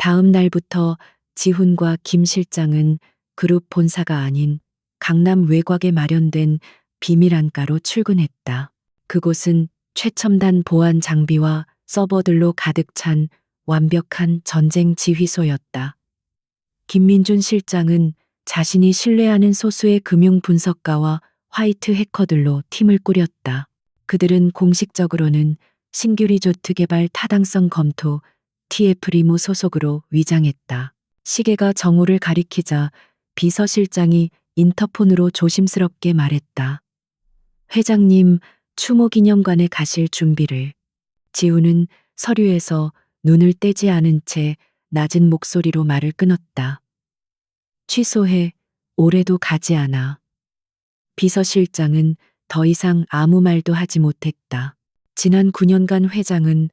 다음 날부터 지훈과 김 실장은 그룹 본사가 아닌 강남 외곽에 마련된 비밀 안가로 출근했다. 그곳은 최첨단 보안 장비와 서버들로 가득 찬 완벽한 전쟁 지휘소였다. 김민준 실장은 자신이 신뢰하는 소수의 금융 분석가와 화이트 해커들로 팀을 꾸렸다. 그들은 공식적으로는 신규 리조트 개발 타당성 검토 TF 리모 소속으로 위장했다. 시계가 정오를 가리키자 비서실장이 인터폰으로 조심스럽게 말했다. 회장님, 추모기념관에 가실 준비를. 지우는 서류에서 눈을 떼지 않은 채 낮은 목소리로 말을 끊었다. 취소해. 올해도 가지 않아. 비서실장은 더 이상 아무 말도 하지 못했다. 지난 9년간 회장은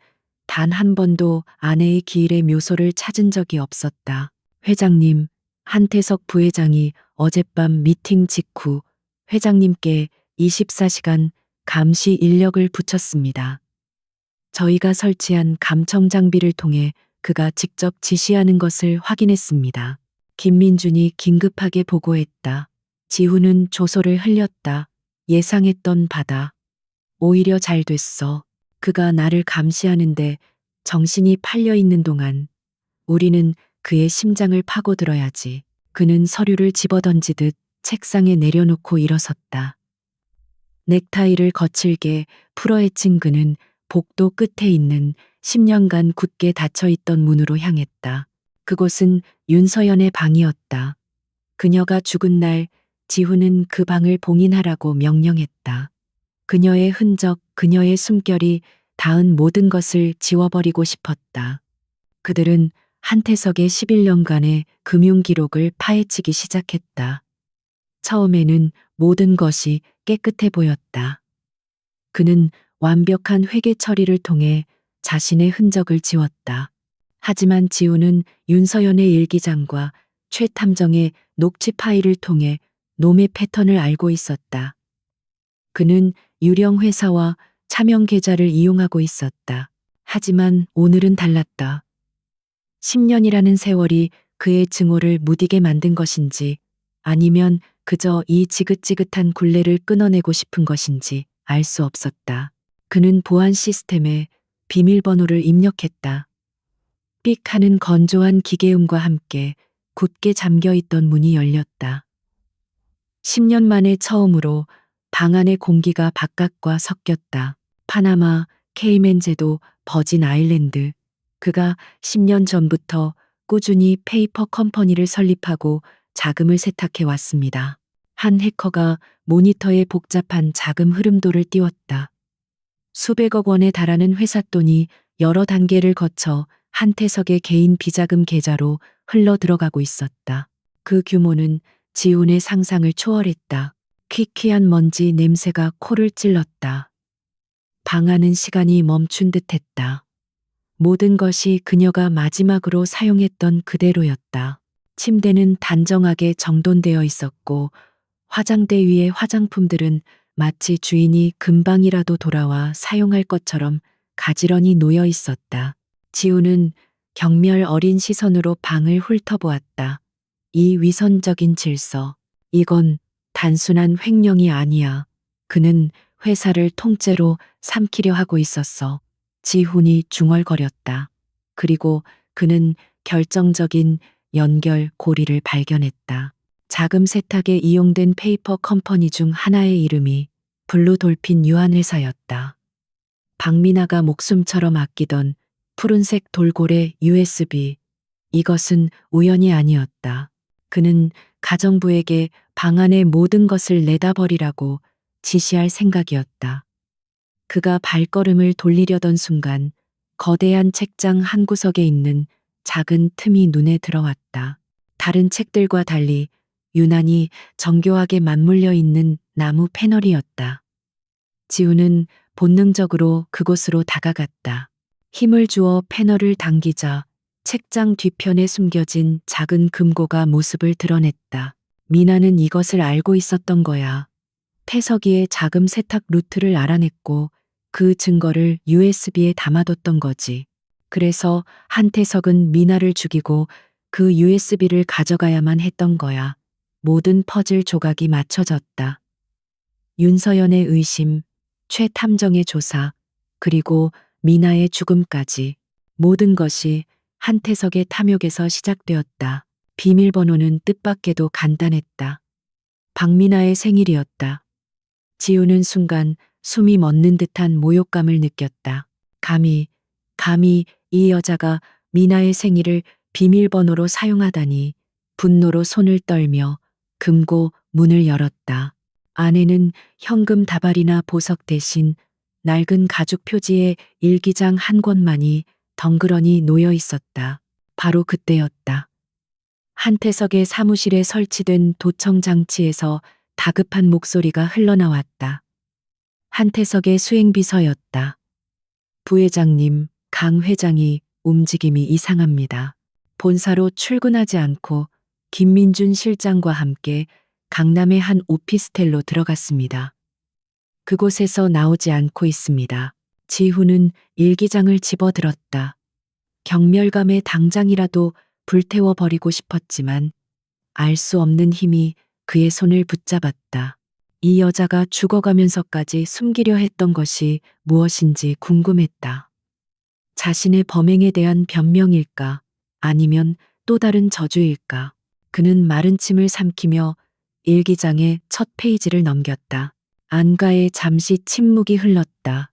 단 한 번도 아내의 기일의 묘소를 찾은 적이 없었다. 회장님, 한태석 부회장이 어젯밤 미팅 직후 회장님께 24시간 감시 인력을 붙였습니다. 저희가 설치한 감청 장비를 통해 그가 직접 지시하는 것을 확인했습니다. 김민준이 긴급하게 보고했다. 지훈은 조소를 흘렸다. 예상했던 바다. 오히려 잘 됐어. 그가 나를 감시하는데 정신이 팔려 있는 동안 우리는 그의 심장을 파고들어야지. 그는 서류를 집어던지듯 책상에 내려놓고 일어섰다. 넥타이를 거칠게 풀어헤친 그는 복도 끝에 있는 10년간 굳게 닫혀있던 문으로 향했다. 그곳은 윤서연의 방이었다. 그녀가 죽은 날 지훈은 그 방을 봉인하라고 명령했다. 그녀의 흔적, 그녀의 숨결이 닿은 모든 것을 지워버리고 싶었다. 그들은 한태석의 11년간의 금융 기록을 파헤치기 시작했다. 처음에는 모든 것이 깨끗해 보였다. 그는 완벽한 회계 처리를 통해 자신의 흔적을 지웠다. 하지만 지우는 윤서연의 일기장과 최 탐정의 녹취 파일을 통해 놈의 패턴을 알고 있었다. 그는 유령 회사와 차명 계좌를 이용하고 있었다. 하지만 오늘은 달랐다. 10년이라는 세월이 그의 증오를 무디게 만든 것인지 아니면 그저 이 지긋지긋한 굴레를 끊어내고 싶은 것인지 알 수 없었다. 그는 보안 시스템에 비밀번호를 입력했다. 삑 하는 건조한 기계음과 함께 굳게 잠겨있던 문이 열렸다. 10년 만에 처음으로 방 안의 공기가 바깥과 섞였다. 파나마, 케이맨 제도, 버진 아일랜드. 그가 10년 전부터 꾸준히 페이퍼 컴퍼니를 설립하고 자금을 세탁해 왔습니다. 한 해커가 모니터에 복잡한 자금 흐름도를 띄웠다. 수백억 원에 달하는 회사 돈이 여러 단계를 거쳐 한태석의 개인 비자금 계좌로 흘러 들어가고 있었다. 그 규모는 지훈의 상상을 초월했다. 퀴퀴한 먼지 냄새가 코를 찔렀다. 방 안은 시간이 멈춘 듯했다. 모든 것이 그녀가 마지막으로 사용했던 그대로였다. 침대는 단정하게 정돈되어 있었고 화장대 위의 화장품들은 마치 주인이 금방이라도 돌아와 사용할 것처럼 가지런히 놓여 있었다. 지우는 경멸 어린 시선으로 방을 훑어보았다. 이 위선적인 질서, 이건 단순한 횡령이 아니야. 그는 회사를 통째로 삼키려 하고 있었어. 지훈이 중얼거렸다. 그리고 그는 결정적인 연결 고리를 발견했다. 자금 세탁에 이용된 페이퍼 컴퍼니 중 하나의 이름이 블루 돌핀 유한회사였다. 박미나가 목숨처럼 아끼던 푸른색 돌고래 USB. 이것은 우연이 아니었다. 그는 가정부에게 방 안의 모든 것을 내다버리라고 지시할 생각이었다. 그가 발걸음을 돌리려던 순간 거대한 책장 한 구석에 있는 작은 틈이 눈에 들어왔다. 다른 책들과 달리 유난히 정교하게 맞물려 있는 나무 패널이었다. 지우는 본능적으로 그곳으로 다가갔다. 힘을 주어 패널을 당기자 책장 뒤편에 숨겨진 작은 금고가 모습을 드러냈다. 미나는 이것을 알고 있었던 거야. 태석이의 자금 세탁 루트를 알아냈고 그 증거를 USB에 담아뒀던 거지. 그래서 한태석은 미나를 죽이고 그 USB를 가져가야만 했던 거야. 모든 퍼즐 조각이 맞춰졌다. 윤서연의 의심, 최 탐정의 조사, 그리고 미나의 죽음까지 모든 것이 한태석의 탐욕에서 시작되었다. 비밀번호는 뜻밖에도 간단했다. 박미나의 생일이었다. 지우는 순간 숨이 멎는 듯한 모욕감을 느꼈다. 감히 이 여자가 미나의 생일을 비밀번호로 사용하다니 분노로 손을 떨며 금고 문을 열었다. 안에는 현금 다발이나 보석 대신 낡은 가죽 표지의 일기장 한 권만이 덩그러니 놓여 있었다. 바로 그때였다. 한태석의 사무실에 설치된 도청 장치에서 다급한 목소리가 흘러나왔다. 한태석의 수행비서였다. 부회장님, 강 회장이 움직임이 이상합니다. 본사로 출근하지 않고 김민준 실장과 함께 강남의 한 오피스텔로 들어갔습니다. 그곳에서 나오지 않고 있습니다. 지훈은 일기장을 집어들었다. 경멸감에 당장이라도 불태워버리고 싶었지만 알 수 없는 힘이 그의 손을 붙잡았다. 이 여자가 죽어가면서까지 숨기려 했던 것이 무엇인지 궁금했다. 자신의 범행에 대한 변명일까? 아니면 또 다른 저주일까? 그는 마른 침을 삼키며 일기장의 첫 페이지를 넘겼다. 안가에 잠시 침묵이 흘렀다.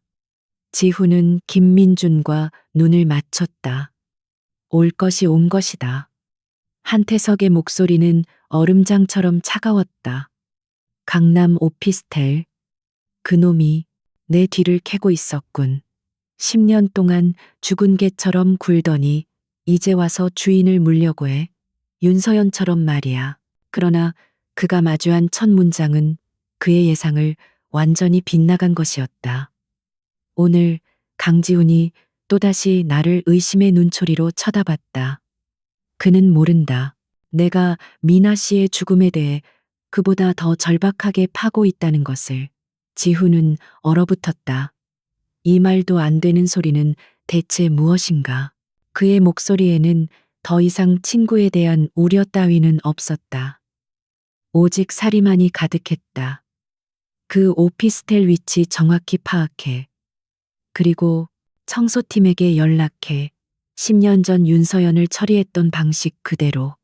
지훈은 김민준과 눈을 맞췄다. 올 것이 온 것이다. 한태석의 목소리는 얼음장처럼 차가웠다. 강남 오피스텔. 그놈이 내 뒤를 캐고 있었군. 10년 동안 죽은 개처럼 굴더니 이제 와서 주인을 물려고 해. 윤서연처럼 말이야. 그러나 그가 마주한 첫 문장은 그의 예상을 완전히 빗나간 것이었다. 오늘 강지훈이 또다시 나를 의심의 눈초리로 쳐다봤다. 그는 모른다. 내가 미나 씨의 죽음에 대해 그보다 더 절박하게 파고 있다는 것을. 지훈은 얼어붙었다. 이 말도 안 되는 소리는 대체 무엇인가? 그의 목소리에는 더 이상 친구에 대한 우려 따위는 없었다. 오직 살이만이 가득했다. 그 오피스텔 위치 정확히 파악해. 그리고 청소팀에게 연락해. 10년 전 윤서연을 처리했던 방식 그대로.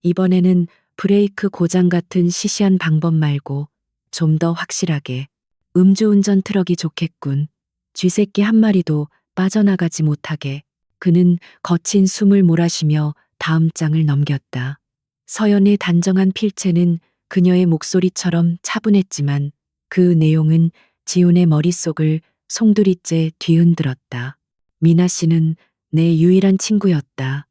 이번에는 브레이크 고장 같은 시시한 방법 말고 좀 더 확실하게. 음주운전 트럭이 좋겠군. 쥐새끼 한 마리도 빠져나가지 못하게. 그는 거친 숨을 몰아쉬며 다음 장을 넘겼다. 서연의 단정한 필체는 그녀의 목소리처럼 차분했지만 그 내용은 지훈의 머릿속을 송두리째 뒤흔들었다. 미나 씨는 내 유일한 친구였다.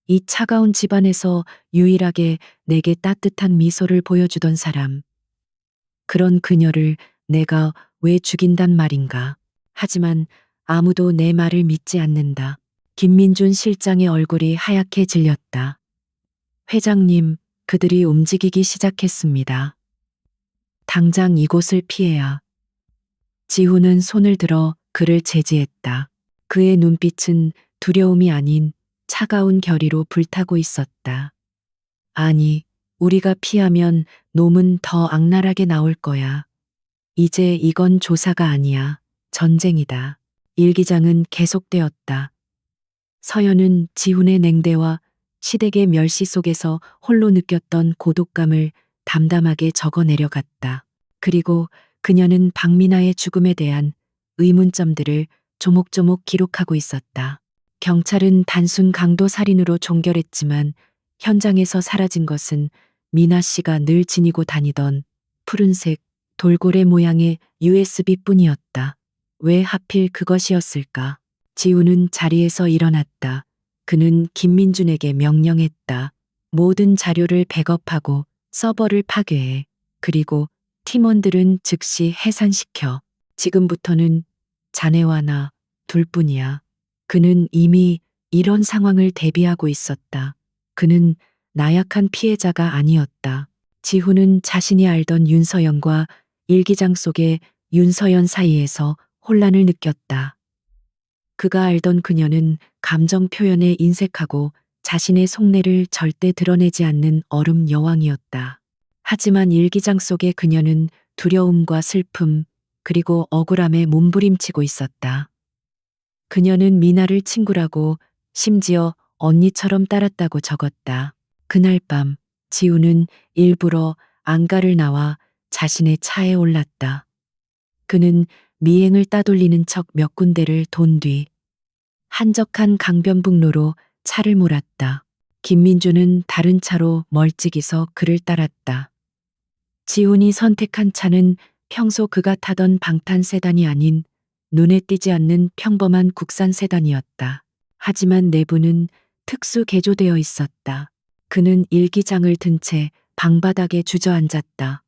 이 차가운 집안에서 유일하게 내게 따뜻한 미소를 보여주던 사람. 그런 그녀를 내가 왜 죽인단 말인가. 하지만 아무도 내 말을 믿지 않는다. 김민준 실장의 얼굴이 하얗게 질렸다. 회장님, 그들이 움직이기 시작했습니다. 당장 이곳을 피해야. 지훈은 손을 들어 그를 제지했다. 그의 눈빛은 두려움이 아닌 차가운 결의로 불타고 있었다. 아니, 우리가 피하면 놈은 더 악랄하게 나올 거야. 이제 이건 조사가 아니야. 전쟁이다. 일기장은 계속되었다. 서연은 지훈의 냉대와 시댁의 멸시 속에서 홀로 느꼈던 고독감을 담담하게 적어 내려갔다. 그리고 그녀는 박미나의 죽음에 대한 의문점들을 조목조목 기록하고 있었다. 경찰은 단순 강도 살인으로 종결했지만 현장에서 사라진 것은 미나 씨가 늘 지니고 다니던 푸른색 돌고래 모양의 USB뿐이었다. 왜 하필 그것이었을까? 지우는 자리에서 일어났다. 그는 김민준에게 명령했다. 모든 자료를 백업하고 서버를 파괴해. 그리고 팀원들은 즉시 해산시켜. 지금부터는 자네와 나 둘뿐이야. 그는 이미 이런 상황을 대비하고 있었다. 그는 나약한 피해자가 아니었다. 지훈은 자신이 알던 윤서연과 일기장 속의 윤서연 사이에서 혼란을 느꼈다. 그가 알던 그녀는 감정 표현에 인색하고 자신의 속내를 절대 드러내지 않는 얼음 여왕이었다. 하지만 일기장 속의 그녀는 두려움과 슬픔, 그리고 억울함에 몸부림치고 있었다. 그녀는 미나를 친구라고, 심지어 언니처럼 따랐다고 적었다. 그날 밤 지우는 일부러 안가를 나와 자신의 차에 올랐다. 그는 미행을 따돌리는 척 몇 군데를 돈 뒤 한적한 강변북로로 차를 몰았다. 김민주는 다른 차로 멀찍이서 그를 따랐다. 지훈이 선택한 차는 평소 그가 타던 방탄 세단이 아닌 눈에 띄지 않는 평범한 국산 세단이었다. 하지만 내부는 특수 개조되어 있었다. 그는 일기장을 든 채 방바닥에 주저앉았다.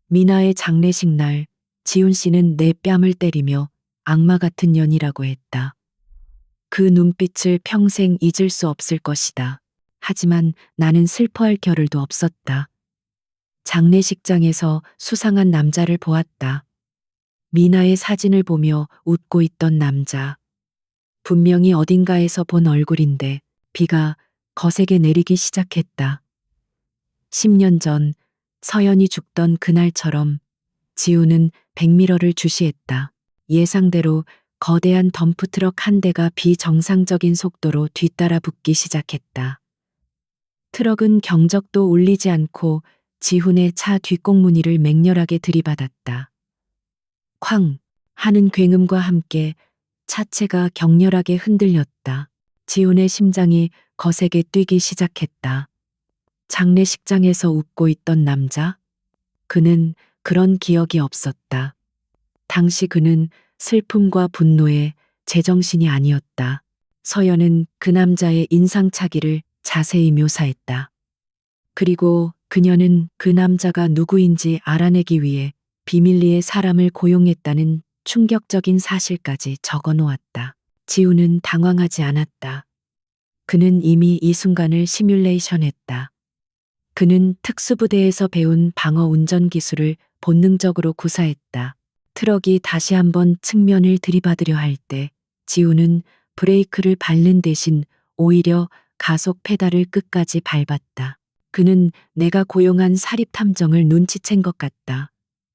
미나의 장례식 날 지훈 씨는 내 뺨을 때리며 악마 같은 년이라고 했다. 그 눈빛을 평생 잊을 수 없을 것이다. 하지만 나는 슬퍼할 겨를도 없었다. 장례식장에서 수상한 남자를 보았다. 미나의 사진을 보며 웃고 있던 남자. 분명히 어딘가에서 본 얼굴인데 비가 거세게 내리기 시작했다. 10년 전 서연이 죽던 그날처럼 지우는 백미러를 주시했다. 예상대로 거대한 덤프트럭 한 대가 비정상적인 속도로 뒤따라 붙기 시작했다. 트럭은 경적도 울리지 않고 지훈의 차 뒷공무니를 맹렬하게 들이받았다. 쾅 하는 굉음과 함께 차체가 격렬하게 흔들렸다. 지훈의 심장이 거세게 뛰기 시작했다. 장례식장에서 웃고 있던 남자? 그는 그런 기억이 없었다. 당시 그는 슬픔과 분노에 제정신이 아니었다. 서연은 그 남자의 인상착의를 자세히 묘사했다. 그리고 그녀는 그 남자가 누구인지 알아내기 위해 비밀리에 사람을 고용했다는 충격적인 사실까지 적어 놓았다. 지우는 당황하지 않았다. 그는 이미 이 순간을 시뮬레이션했다. 그는 특수부대에서 배운 방어 운전 기술을 본능적으로 구사했다. 트럭이 다시 한번 측면을 들이받으려 할 때 지우는 브레이크를 밟는 대신 오히려 가속 페달을 끝까지 밟았다. 그는 내가 고용한 사립탐정을 눈치챈 것 같다.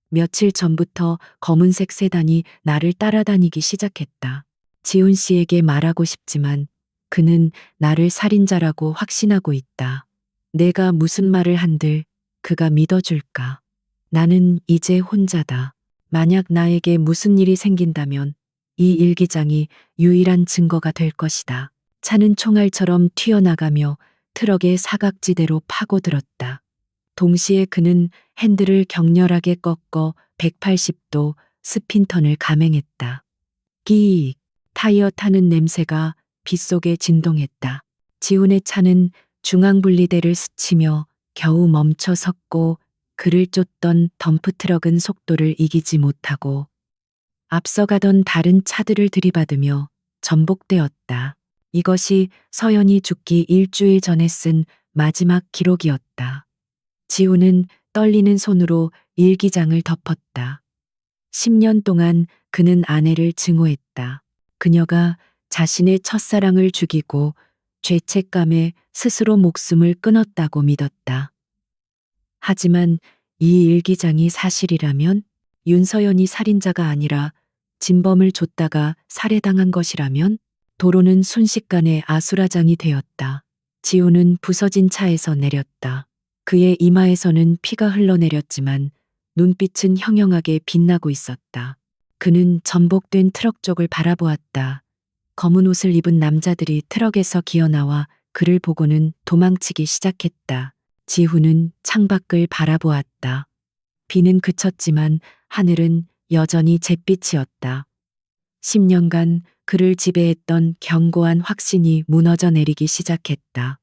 며칠 전부터 검은색 세단이 나를 따라다니기 시작했다. 지훈 씨에게 말하고 싶지만 그는 나를 살인자라고 확신하고 있다. 내가 무슨 말을 한들 그가 믿어줄까? 나는 이제 혼자다. 만약 나에게 무슨 일이 생긴다면 이 일기장이 유일한 증거가 될 것이다. 차는 총알처럼 튀어나가며 트럭의 사각지대로 파고들었다. 동시에 그는 핸들을 격렬하게 꺾어 180도 스핀턴을 감행했다. 끼익 타이어 타는 냄새가 빗속에 진동했다. 지훈의 차는 중앙분리대를 스치며 겨우 멈춰 섰고 그를 쫓던 덤프트럭은 속도를 이기지 못하고 앞서가던 다른 차들을 들이받으며 전복되었다. 이것이 서연이 죽기 일주일 전에 쓴 마지막 기록이었다. 지우는 떨리는 손으로 일기장을 덮었다. 10년 동안 그는 아내를 증오했다. 그녀가 자신의 첫사랑을 죽이고 죄책감에 스스로 목숨을 끊었다고 믿었다. 하지만 이 일기장이 사실이라면 윤서연이 살인자가 아니라 진범을 줬다가 살해당한 것이라면 도로는 순식간에 아수라장이 되었다. 지우는 부서진 차에서 내렸다. 그의 이마에서는 피가 흘러내렸지만 눈빛은 형형하게 빛나고 있었다. 그는 전복된 트럭 쪽을 바라보았다. 검은 옷을 입은 남자들이 트럭에서 기어나와 그를 보고는 도망치기 시작했다. 지훈은 창밖을 바라보았다. 비는 그쳤지만 하늘은 여전히 잿빛이었다. 10년간 그를 지배했던 견고한 확신이 무너져 내리기 시작했다.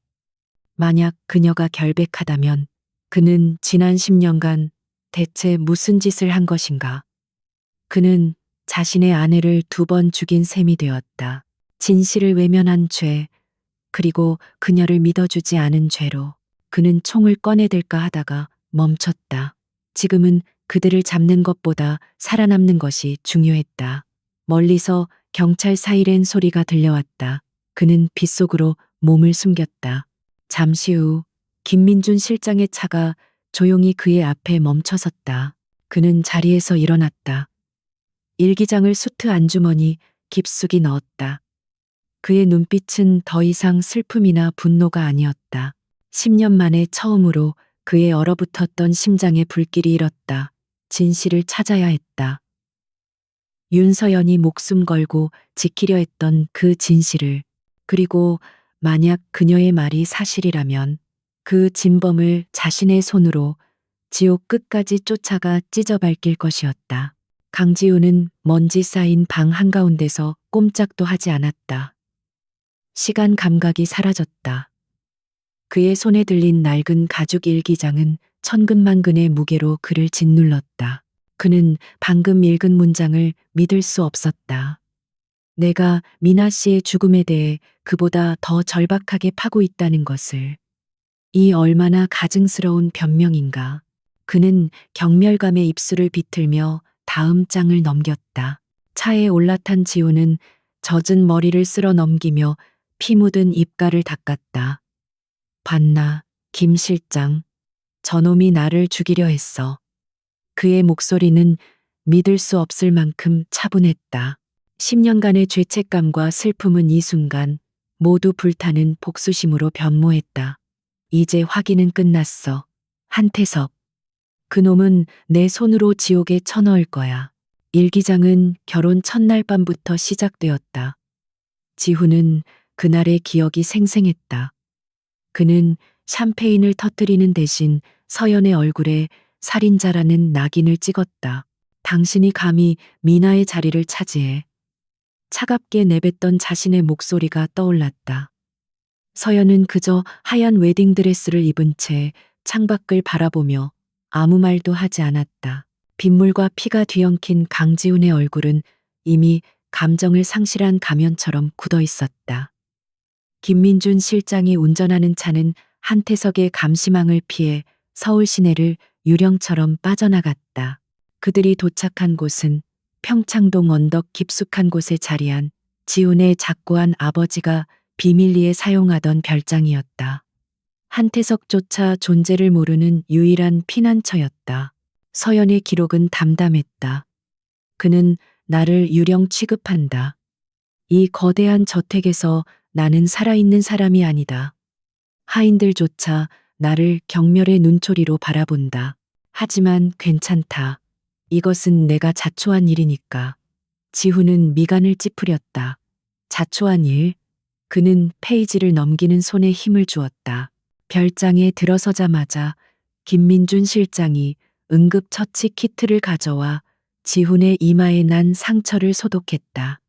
만약 그녀가 결백하다면 그는 지난 10년간 대체 무슨 짓을 한 것인가? 그는 자신의 아내를 2번 죽인 셈이 되었다. 진실을 외면한 죄, 그리고 그녀를 믿어주지 않은 죄로 그는 총을 꺼내들까 하다가 멈췄다. 지금은 그들을 잡는 것보다 살아남는 것이 중요했다. 멀리서 경찰 사이렌 소리가 들려왔다. 그는 빗속으로 몸을 숨겼다. 잠시 후 김민준 실장의 차가 조용히 그의 앞에 멈춰섰다. 그는 자리에서 일어났다. 일기장을 수트 안주머니 깊숙이 넣었다. 그의 눈빛은 더 이상 슬픔이나 분노가 아니었다. 10년 만에 처음으로 그의 얼어붙었던 심장에 불길이 일었다. 진실을 찾아야 했다. 윤서연이 목숨 걸고 지키려 했던 그 진실을, 그리고 만약 그녀의 말이 사실이라면 그 진범을 자신의 손으로 지옥 끝까지 쫓아가 찢어 밝힐 것이었다. 강지우는 먼지 쌓인 방 한가운데서 꼼짝도 하지 않았다. 시간 감각이 사라졌다. 그의 손에 들린 낡은 가죽 일기장은 천근만근의 무게로 그를 짓눌렀다. 그는 방금 읽은 문장을 믿을 수 없었다. 내가 미나 씨의 죽음에 대해 그보다 더 절박하게 파고 있다는 것을. 이 얼마나 가증스러운 변명인가. 그는 경멸감에 입술을 비틀며 다음 장을 넘겼다. 차에 올라탄 지우는 젖은 머리를 쓸어 넘기며 피 묻은 입가를 닦았다. 봤나, 김 실장. 저놈이 나를 죽이려 했어. 그의 목소리는 믿을 수 없을 만큼 차분했다. 10년간의 죄책감과 슬픔은 이 순간 모두 불타는 복수심으로 변모했다. 이제 확인은 끝났어. 한태석. 그놈은 내 손으로 지옥에 쳐넣을 거야. 일기장은 결혼 첫날 밤부터 시작되었다. 지훈은 그날의 기억이 생생했다. 그는 샴페인을 터뜨리는 대신 서연의 얼굴에 살인자라는 낙인을 찍었다. 당신이 감히 미나의 자리를 차지해. 차갑게 내뱉던 자신의 목소리가 떠올랐다. 서연은 그저 하얀 웨딩드레스를 입은 채 창밖을 바라보며 아무 말도 하지 않았다. 빗물과 피가 뒤엉킨 강지훈의 얼굴은 이미 감정을 상실한 가면처럼 굳어 있었다. 김민준 실장이 운전하는 차는 한태석의 감시망을 피해 서울 시내를 유령처럼 빠져나갔다. 그들이 도착한 곳은 평창동 언덕 깊숙한 곳에 자리한 지훈의 작고한 아버지가 비밀리에 사용하던 별장이었다. 한태석조차 존재를 모르는 유일한 피난처였다. 서연의 기록은 담담했다. 그는 나를 유령 취급한다. 이 거대한 저택에서 나는 살아있는 사람이 아니다. 하인들조차 나를 경멸의 눈초리로 바라본다. 하지만 괜찮다. 이것은 내가 자초한 일이니까. 지훈은 미간을 찌푸렸다. 자초한 일? 그는 페이지를 넘기는 손에 힘을 주었다. 별장에 들어서자마자 김민준 실장이 응급처치 키트를 가져와 지훈의 이마에 난 상처를 소독했다.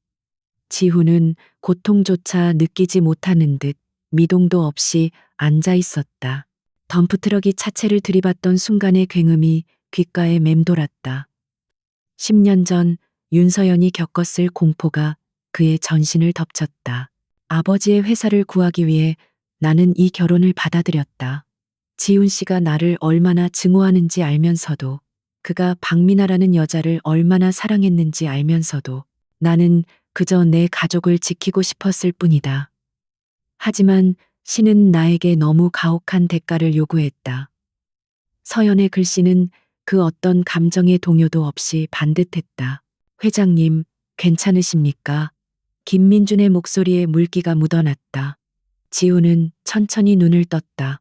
지훈은 고통조차 느끼지 못하는 듯 미동도 없이 앉아 있었다. 덤프트럭이 차체를 들이받던 순간의 굉음이 귓가에 맴돌았다. 10년 전 윤서연이 겪었을 공포가 그의 전신을 덮쳤다. 아버지의 회사를 구하기 위해 나는 이 결혼을 받아들였다. 지훈 씨가 나를 얼마나 증오하는지 알면서도, 그가 박미나라는 여자를 얼마나 사랑했는지 알면서도 나는 그저 내 가족을 지키고 싶었을 뿐이다. 하지만 신은 나에게 너무 가혹한 대가를 요구했다. 서연의 글씨는 그 어떤 감정의 동요도 없이 반듯했다. 회장님, 괜찮으십니까? 김민준의 목소리에 물기가 묻어났다. 지훈은 천천히 눈을 떴다.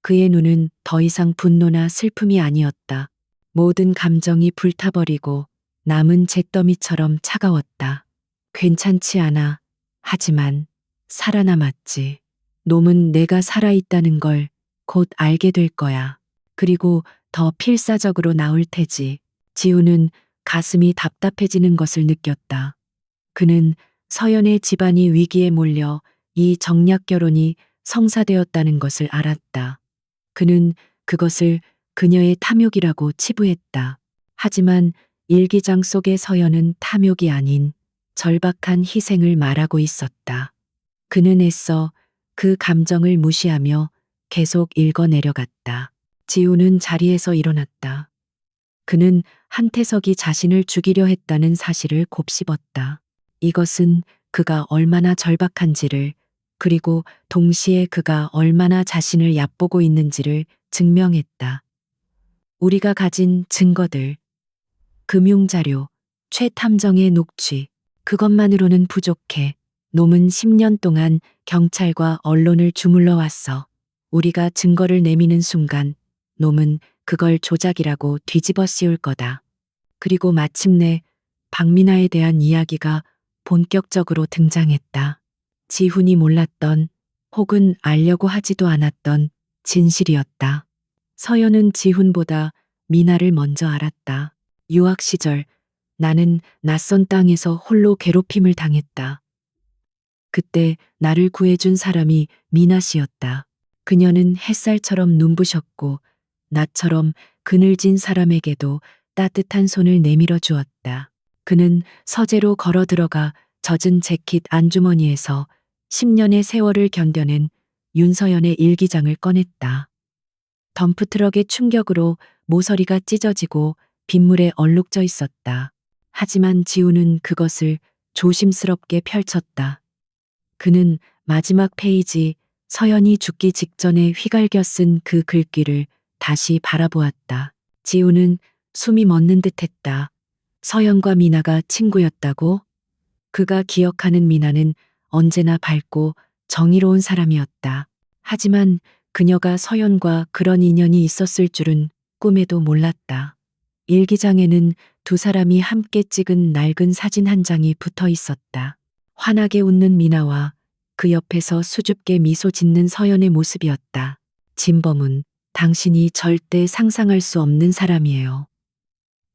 그의 눈은 더 이상 분노나 슬픔이 아니었다. 모든 감정이 불타버리고 남은 잿더미처럼 차가웠다. 괜찮지 않아. 하지만 살아남았지. 놈은 내가 살아있다는 걸 곧 알게 될 거야. 그리고 더 필사적으로 나올 테지. 지훈은 가슴이 답답해지는 것을 느꼈다. 그는 서연의 집안이 위기에 몰려 이 정략 결혼이 성사되었다는 것을 알았다. 그는 그것을 그녀의 탐욕이라고 치부했다. 하지만 일기장 속의 서연은 탐욕이 아닌 절박한 희생을 말하고 있었다. 그는 애써 그 감정을 무시하며 계속 읽어내려갔다. 지우는 자리에서 일어났다. 그는 한태석이 자신을 죽이려 했다는 사실을 곱씹었다. 이것은 그가 얼마나 절박한지를, 그리고 동시에 그가 얼마나 자신을 얕보고 있는지를 증명했다. 우리가 가진 증거들, 금융자료, 최탐정의 녹취, 그것만으로는 부족해. 놈은 10년 동안 경찰과 언론을 주물러 왔어. 우리가 증거를 내미는 순간 놈은 그걸 조작이라고 뒤집어 씌울 거다. 그리고 마침내 박민아에 대한 이야기가 본격적으로 등장했다. 지훈이 몰랐던, 혹은 알려고 하지도 않았던 진실이었다. 서연은 지훈보다 미나를 먼저 알았다. 유학 시절 나는 낯선 땅에서 홀로 괴롭힘을 당했다. 그때 나를 구해준 사람이 미나 씨였다. 그녀는 햇살처럼 눈부셨고 나처럼 그늘진 사람에게도 따뜻한 손을 내밀어 주었다. 그는 서재로 걸어 들어가 젖은 재킷 안주머니에서 10년의 세월을 견뎌낸 윤서연의 일기장을 꺼냈다. 덤프트럭의 충격으로 모서리가 찢어지고 빗물에 얼룩져 있었다. 하지만 지우는 그것을 조심스럽게 펼쳤다. 그는 마지막 페이지, 서연이 죽기 직전에 휘갈겨 쓴 그 글귀를 다시 바라보았다. 지우는 숨이 멎는 듯했다. 서연과 미나가 친구였다고? 그가 기억하는 미나는 언제나 밝고 정의로운 사람이었다. 하지만 그녀가 서연과 그런 인연이 있었을 줄은 꿈에도 몰랐다. 일기장에는 두 사람이 함께 찍은 낡은 사진 한 장이 붙어 있었다. 환하게 웃는 미나와 그 옆에서 수줍게 미소 짓는 서연의 모습이었다. 진범은 당신이 절대 상상할 수 없는 사람이에요.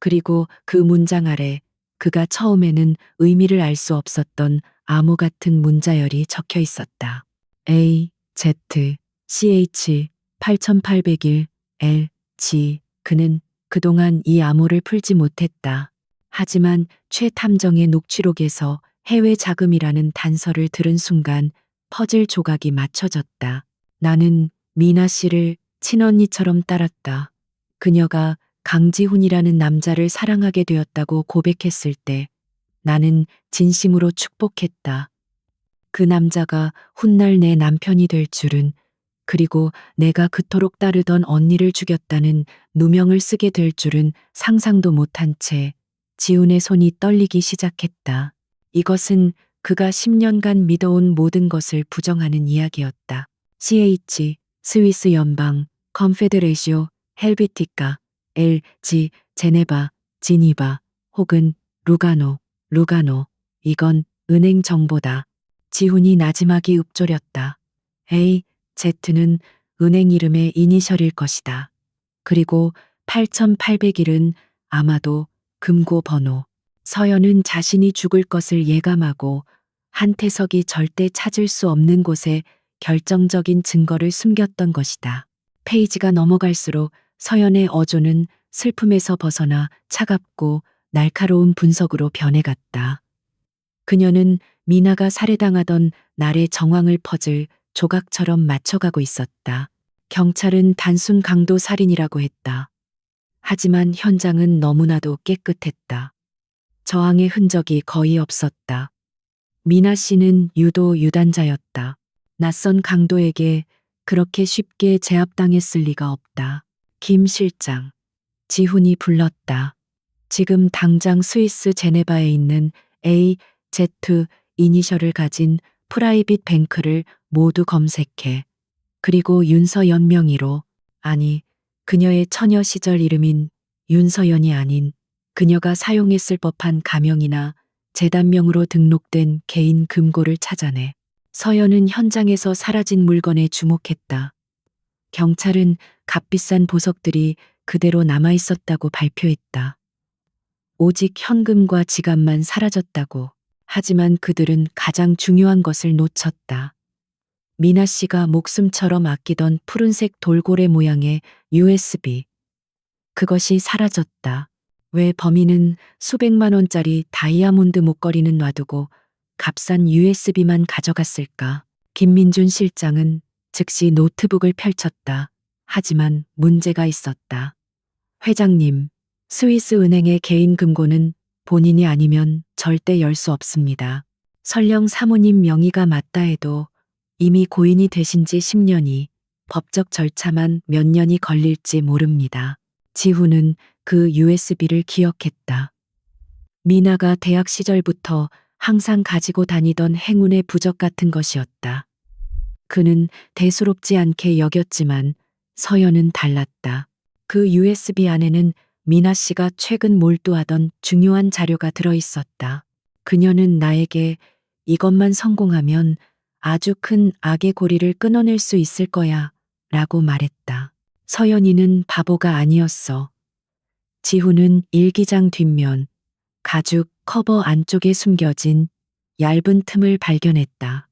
그리고 그 문장 아래 그가 처음에는 의미를 알 수 없었던 암호 같은 문자열이 적혀 있었다. A, Z, CH, 8801, L, G. 그는 그동안 이 암호를 풀지 못했다. 하지만 최탐정의 녹취록에서 해외 자금이라는 단서를 들은 순간 퍼즐 조각이 맞춰졌다. 나는 미나 씨를 친언니처럼 따랐다. 그녀가 강지훈이라는 남자를 사랑하게 되었다고 고백했을 때 나는 진심으로 축복했다. 그 남자가 훗날 내 남편이 될 줄은, 그리고 내가 그토록 따르던 언니를 죽였다는 누명을 쓰게 될 줄은 상상도 못한 채 지훈의 손이 떨리기 시작했다. 이것은 그가 10년간 믿어온 모든 것을 부정하는 이야기였다. CH, 스위스 연방, 컨페데레시오, 헬베티카, L, G, 제네바, 지니바, 혹은 루가노, 루가노. 이건 은행 정보다. 지훈이 나지막이 읊조렸다. A, Z는 은행 이름의 이니셜일 것이다. 그리고 8801은 아마도 금고 번호. 서연은 자신이 죽을 것을 예감하고 한태석이 절대 찾을 수 없는 곳에 결정적인 증거를 숨겼던 것이다. 페이지가 넘어갈수록 서연의 어조는 슬픔에서 벗어나 차갑고 날카로운 분석으로 변해갔다. 그녀는 미나가 살해당하던 날의 정황을 퍼즐 조각처럼 맞춰가고 있었다. 경찰은 단순 강도 살인이라고 했다. 하지만 현장은 너무나도 깨끗했다. 저항의 흔적이 거의 없었다. 미나 씨는 유도 유단자였다. 낯선 강도에게 그렇게 쉽게 제압당했을 리가 없다. 김 실장. 지훈이 불렀다. 지금 당장 스위스 제네바에 있는 A, Z 이니셜을 가진 프라이빗 뱅크를 모두 검색해. 그리고 윤서연 명의로, 아니, 그녀의 처녀 시절 이름인 윤서연이 아닌 그녀가 사용했을 법한 가명이나 재단명으로 등록된 개인 금고를 찾아내. 서연은 현장에서 사라진 물건에 주목했다. 경찰은 값비싼 보석들이 그대로 남아 있었다고 발표했다. 오직 현금과 지갑만 사라졌다고. 하지만 그들은 가장 중요한 것을 놓쳤다. 미나 씨가 목숨처럼 아끼던 푸른색 돌고래 모양의 USB. 그것이 사라졌다. 왜 범인은 수백만 원짜리 다이아몬드 목걸이는 놔두고 값싼 USB만 가져갔을까? 김민준 실장은 즉시 노트북을 펼쳤다. 하지만 문제가 있었다. 회장님, 스위스 은행의 개인 금고는 본인이 아니면 절대 열 수 없습니다. 설령 사모님 명의가 맞다 해도 이미 고인이 되신 지 10년이, 법적 절차만 몇 년이 걸릴지 모릅니다. 지훈은 그 USB를 기억했다. 미나가 대학 시절부터 항상 가지고 다니던 행운의 부적 같은 것이었다. 그는 대수롭지 않게 여겼지만 서연은 달랐다. 그 USB 안에는 미나 씨가 최근 몰두하던 중요한 자료가 들어 있었다. 그녀는 나에게 이것만 성공하면 아주 큰 악의 고리를 끊어낼 수 있을 거야 라고 말했다. 서연이는 바보가 아니었어. 지훈은 일기장 뒷면, 가죽 커버 안쪽에 숨겨진 얇은 틈을 발견했다.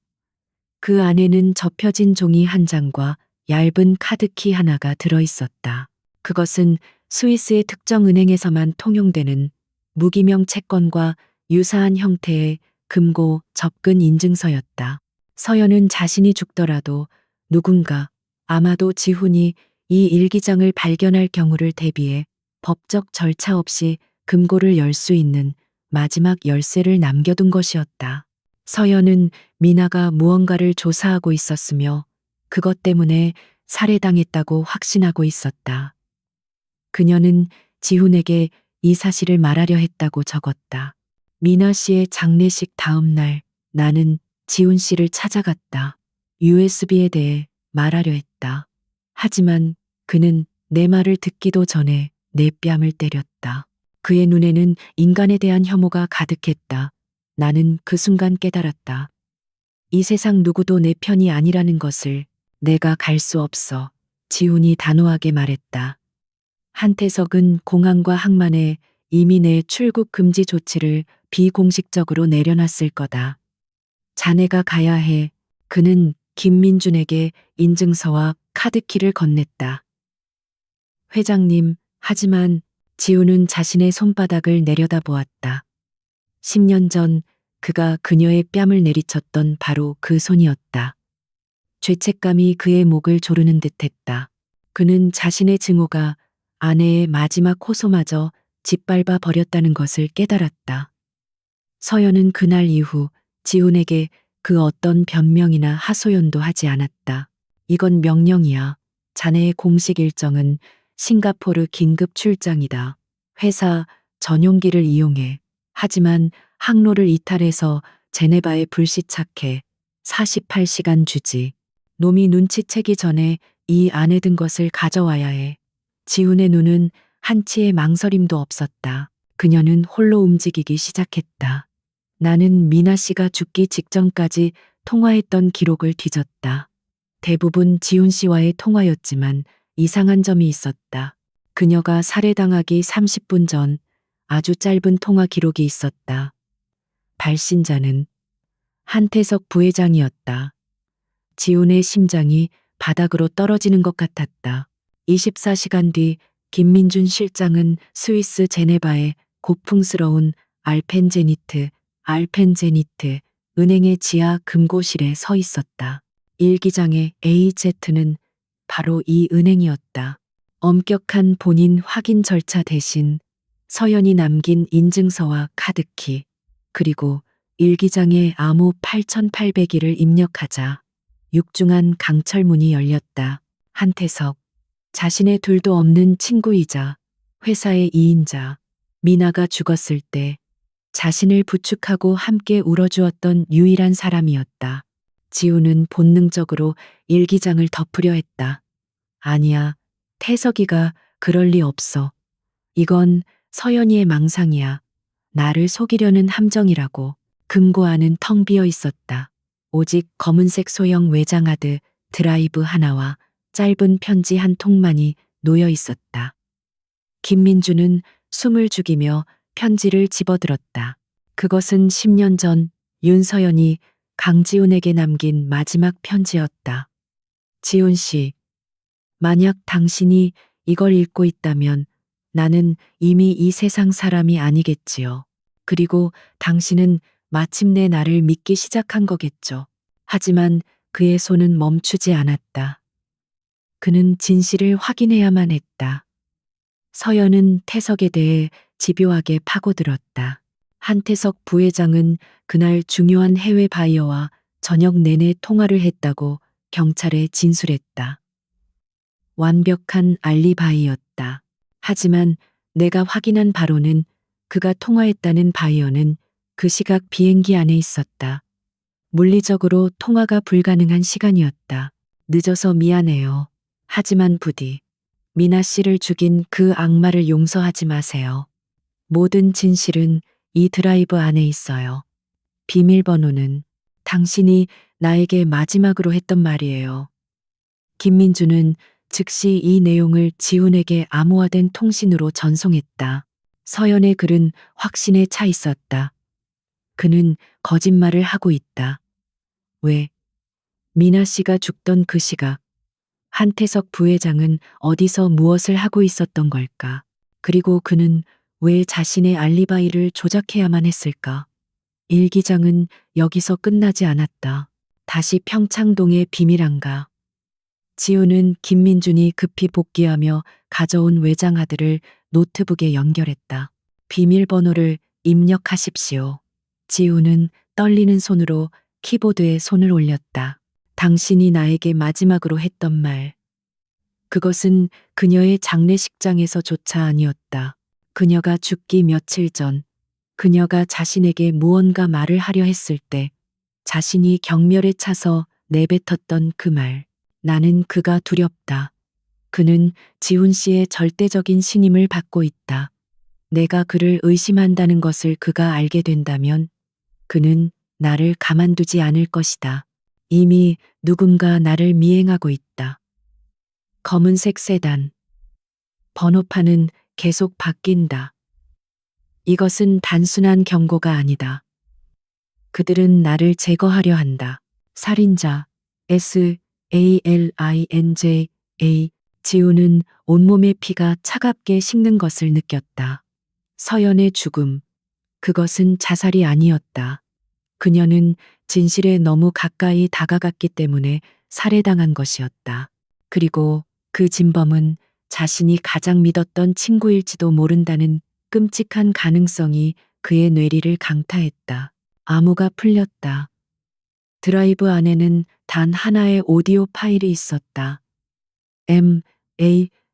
그 안에는 접혀진 종이 한 장과 얇은 카드키 하나가 들어 있었다. 그것은 스위스의 특정 은행에서만 통용되는 무기명 채권과 유사한 형태의 금고 접근 인증서였다. 서연은 자신이 죽더라도 누군가, 아마도 지훈이 이 일기장을 발견할 경우를 대비해 법적 절차 없이 금고를 열 수 있는 마지막 열쇠를 남겨둔 것이었다. 서연은 미나가 무언가를 조사하고 있었으며 그것 때문에 살해당했다고 확신하고 있었다. 그녀는 지훈에게 이 사실을 말하려 했다고 적었다. 미나 씨의 장례식 다음 날 나는 지훈 씨를 찾아갔다. USB에 대해 말하려 했다. 하지만 그는 내 말을 듣기도 전에 내 뺨을 때렸다. 그의 눈에는 인간에 대한 혐오가 가득했다. 나는 그 순간 깨달았다. 이 세상 누구도 내 편이 아니라는 것을. 내가 갈 수 없어. 지훈이 단호하게 말했다. 한태석은 공항과 항만에 이미 내 출국 금지 조치를 비공식적으로 내려놨을 거다. 자네가 가야 해. 그는 김민준에게 인증서와 카드키를 건넸다. 회장님, 하지만 지훈은 자신의 손바닥을 내려다보았다. 10년 전 그가 그녀의 뺨을 내리쳤던 바로 그 손이었다. 죄책감이 그의 목을 조르는 듯했다. 그는 자신의 증오가 아내의 마지막 호소마저 짓밟아 버렸다는 것을 깨달았다. 서연은 그날 이후 지훈에게 그 어떤 변명이나 하소연도 하지 않았다. 이건 명령이야. 자네의 공식 일정은 싱가포르 긴급 출장이다. 회사 전용기를 이용해. 하지만 항로를 이탈해서 제네바에 불시착해. 48시간 주지. 놈이 눈치채기 전에 이 안에 든 것을 가져와야 해. 지훈의 눈은 한치의 망설임도 없었다. 그녀는 홀로 움직이기 시작했다. 나는 미나 씨가 죽기 직전까지 통화했던 기록을 뒤졌다. 대부분 지훈 씨와의 통화였지만 이상한 점이 있었다. 그녀가 살해당하기 30분 전 아주 짧은 통화 기록이 있었다. 발신자는 한태석 부회장이었다. 지훈의 심장이 바닥으로 떨어지는 것 같았다. 24시간 뒤 김민준 실장은 스위스 제네바의 고풍스러운 알펜제니트 은행의 지하 금고실에 서 있었다. 일기장의 AZ는 바로 이 은행이었다. 엄격한 본인 확인 절차 대신 서연이 남긴 인증서와 카드키, 그리고 일기장에 암호 8800일을 입력하자 육중한 강철문이 열렸다. 한태석, 자신의 둘도 없는 친구이자 회사의 2인자, 미나가 죽었을 때 자신을 부축하고 함께 울어주었던 유일한 사람이었다. 지훈은 본능적으로 일기장을 덮으려 했다. 아니야, 태석이가 그럴 리 없어. 이건 서연이의 망상이야. 나를 속이려는 함정이라고. 금고 안은 텅 비어 있었다. 오직 검은색 소형 외장하드 드라이브 하나와 짧은 편지 한 통만이 놓여 있었다. 김민주는 숨을 죽이며 편지를 집어들었다. 그것은 10년 전 윤서연이 강지훈에게 남긴 마지막 편지였다. 지훈 씨, 만약 당신이 이걸 읽고 있다면 나는 이미 이 세상 사람이 아니겠지요. 그리고 당신은 마침내 나를 믿기 시작한 거겠죠. 하지만 그의 손은 멈추지 않았다. 그는 진실을 확인해야만 했다. 서연은 태석에 대해 집요하게 파고들었다. 한태석 부회장은 그날 중요한 해외 바이어와 저녁 내내 통화를 했다고 경찰에 진술했다. 완벽한 알리바이였다. 하지만 내가 확인한 바로는 그가 통화했다는 바이어는 그 시각 비행기 안에 있었다. 물리적으로 통화가 불가능한 시간이었다. 늦어서 미안해요. 하지만 부디 미나 씨를 죽인 그 악마를 용서하지 마세요. 모든 진실은 이 드라이브 안에 있어요. 비밀번호는 당신이 나에게 마지막으로 했던 말이에요. 김민주는 즉시 이 내용을 지훈에게 암호화된 통신으로 전송했다. 서연의 글은 확신에 차 있었다. 그는 거짓말을 하고 있다. 왜? 미나 씨가 죽던 그 시각, 한태석 부회장은 어디서 무엇을 하고 있었던 걸까? 그리고 그는 왜 자신의 알리바이를 조작해야만 했을까? 일기장은 여기서 끝나지 않았다. 다시 평창동의 비밀항가. 지우는 김민준이 급히 복귀하며 가져온 외장하드를 노트북에 연결했다. 비밀번호를 입력하십시오. 지우는 떨리는 손으로 키보드에 손을 올렸다. 당신이 나에게 마지막으로 했던 말. 그것은 그녀의 장례식장에서조차 아니었다. 그녀가 죽기 며칠 전, 그녀가 자신에게 무언가 말을 하려 했을 때, 자신이 경멸에 차서 내뱉었던 그 말. 나는 그가 두렵다. 그는 지훈 씨의 절대적인 신임을 받고 있다. 내가 그를 의심한다는 것을 그가 알게 된다면 그는 나를 가만두지 않을 것이다. 이미 누군가 나를 미행하고 있다. 검은색 세단. 번호판은 계속 바뀐다. 이것은 단순한 경고가 아니다. 그들은 나를 제거하려 한다. 살인자 SALINJA. 지우는 온몸의 피가 차갑게 식는 것을 느꼈다. 서연의 죽음. 그것은 자살이 아니었다. 그녀는 진실에 너무 가까이 다가갔기 때문에 살해당한 것이었다. 그리고 그 진범은 자신이 가장 믿었던 친구일지도 모른다는 끔찍한 가능성이 그의 뇌리를 강타했다. 암호가 풀렸다. 드라이브 안에는 단 하나의 오디오 파일이 있었다.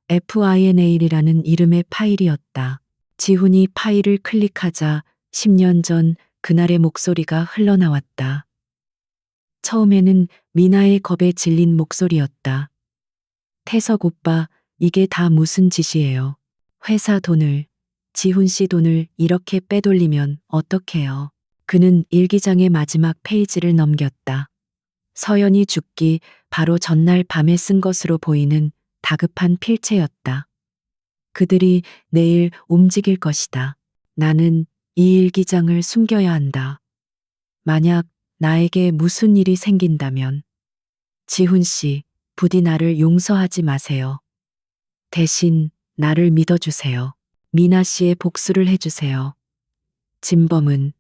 MAFINA라는 이름의 파일이었다. 지훈이 파일을 클릭하자 10년 전 그날의 목소리가 흘러나왔다. 처음에는 미나의 겁에 질린 목소리였다. 태석 오빠, 이게 다 무슨 짓이에요? 회사 돈을, 지훈 씨 돈을 이렇게 빼돌리면 어떡해요? 그는 일기장의 마지막 페이지를 넘겼다. 서연이 죽기 바로 전날 밤에 쓴 것으로 보이는 다급한 필체였다. 그들이 내일 움직일 것이다. 나는 이 일기장을 숨겨야 한다. 만약 나에게 무슨 일이 생긴다면 지훈 씨, 부디 나를 용서하지 마세요. 대신 나를 믿어주세요. 미나 씨의 복수를 해주세요. 진범은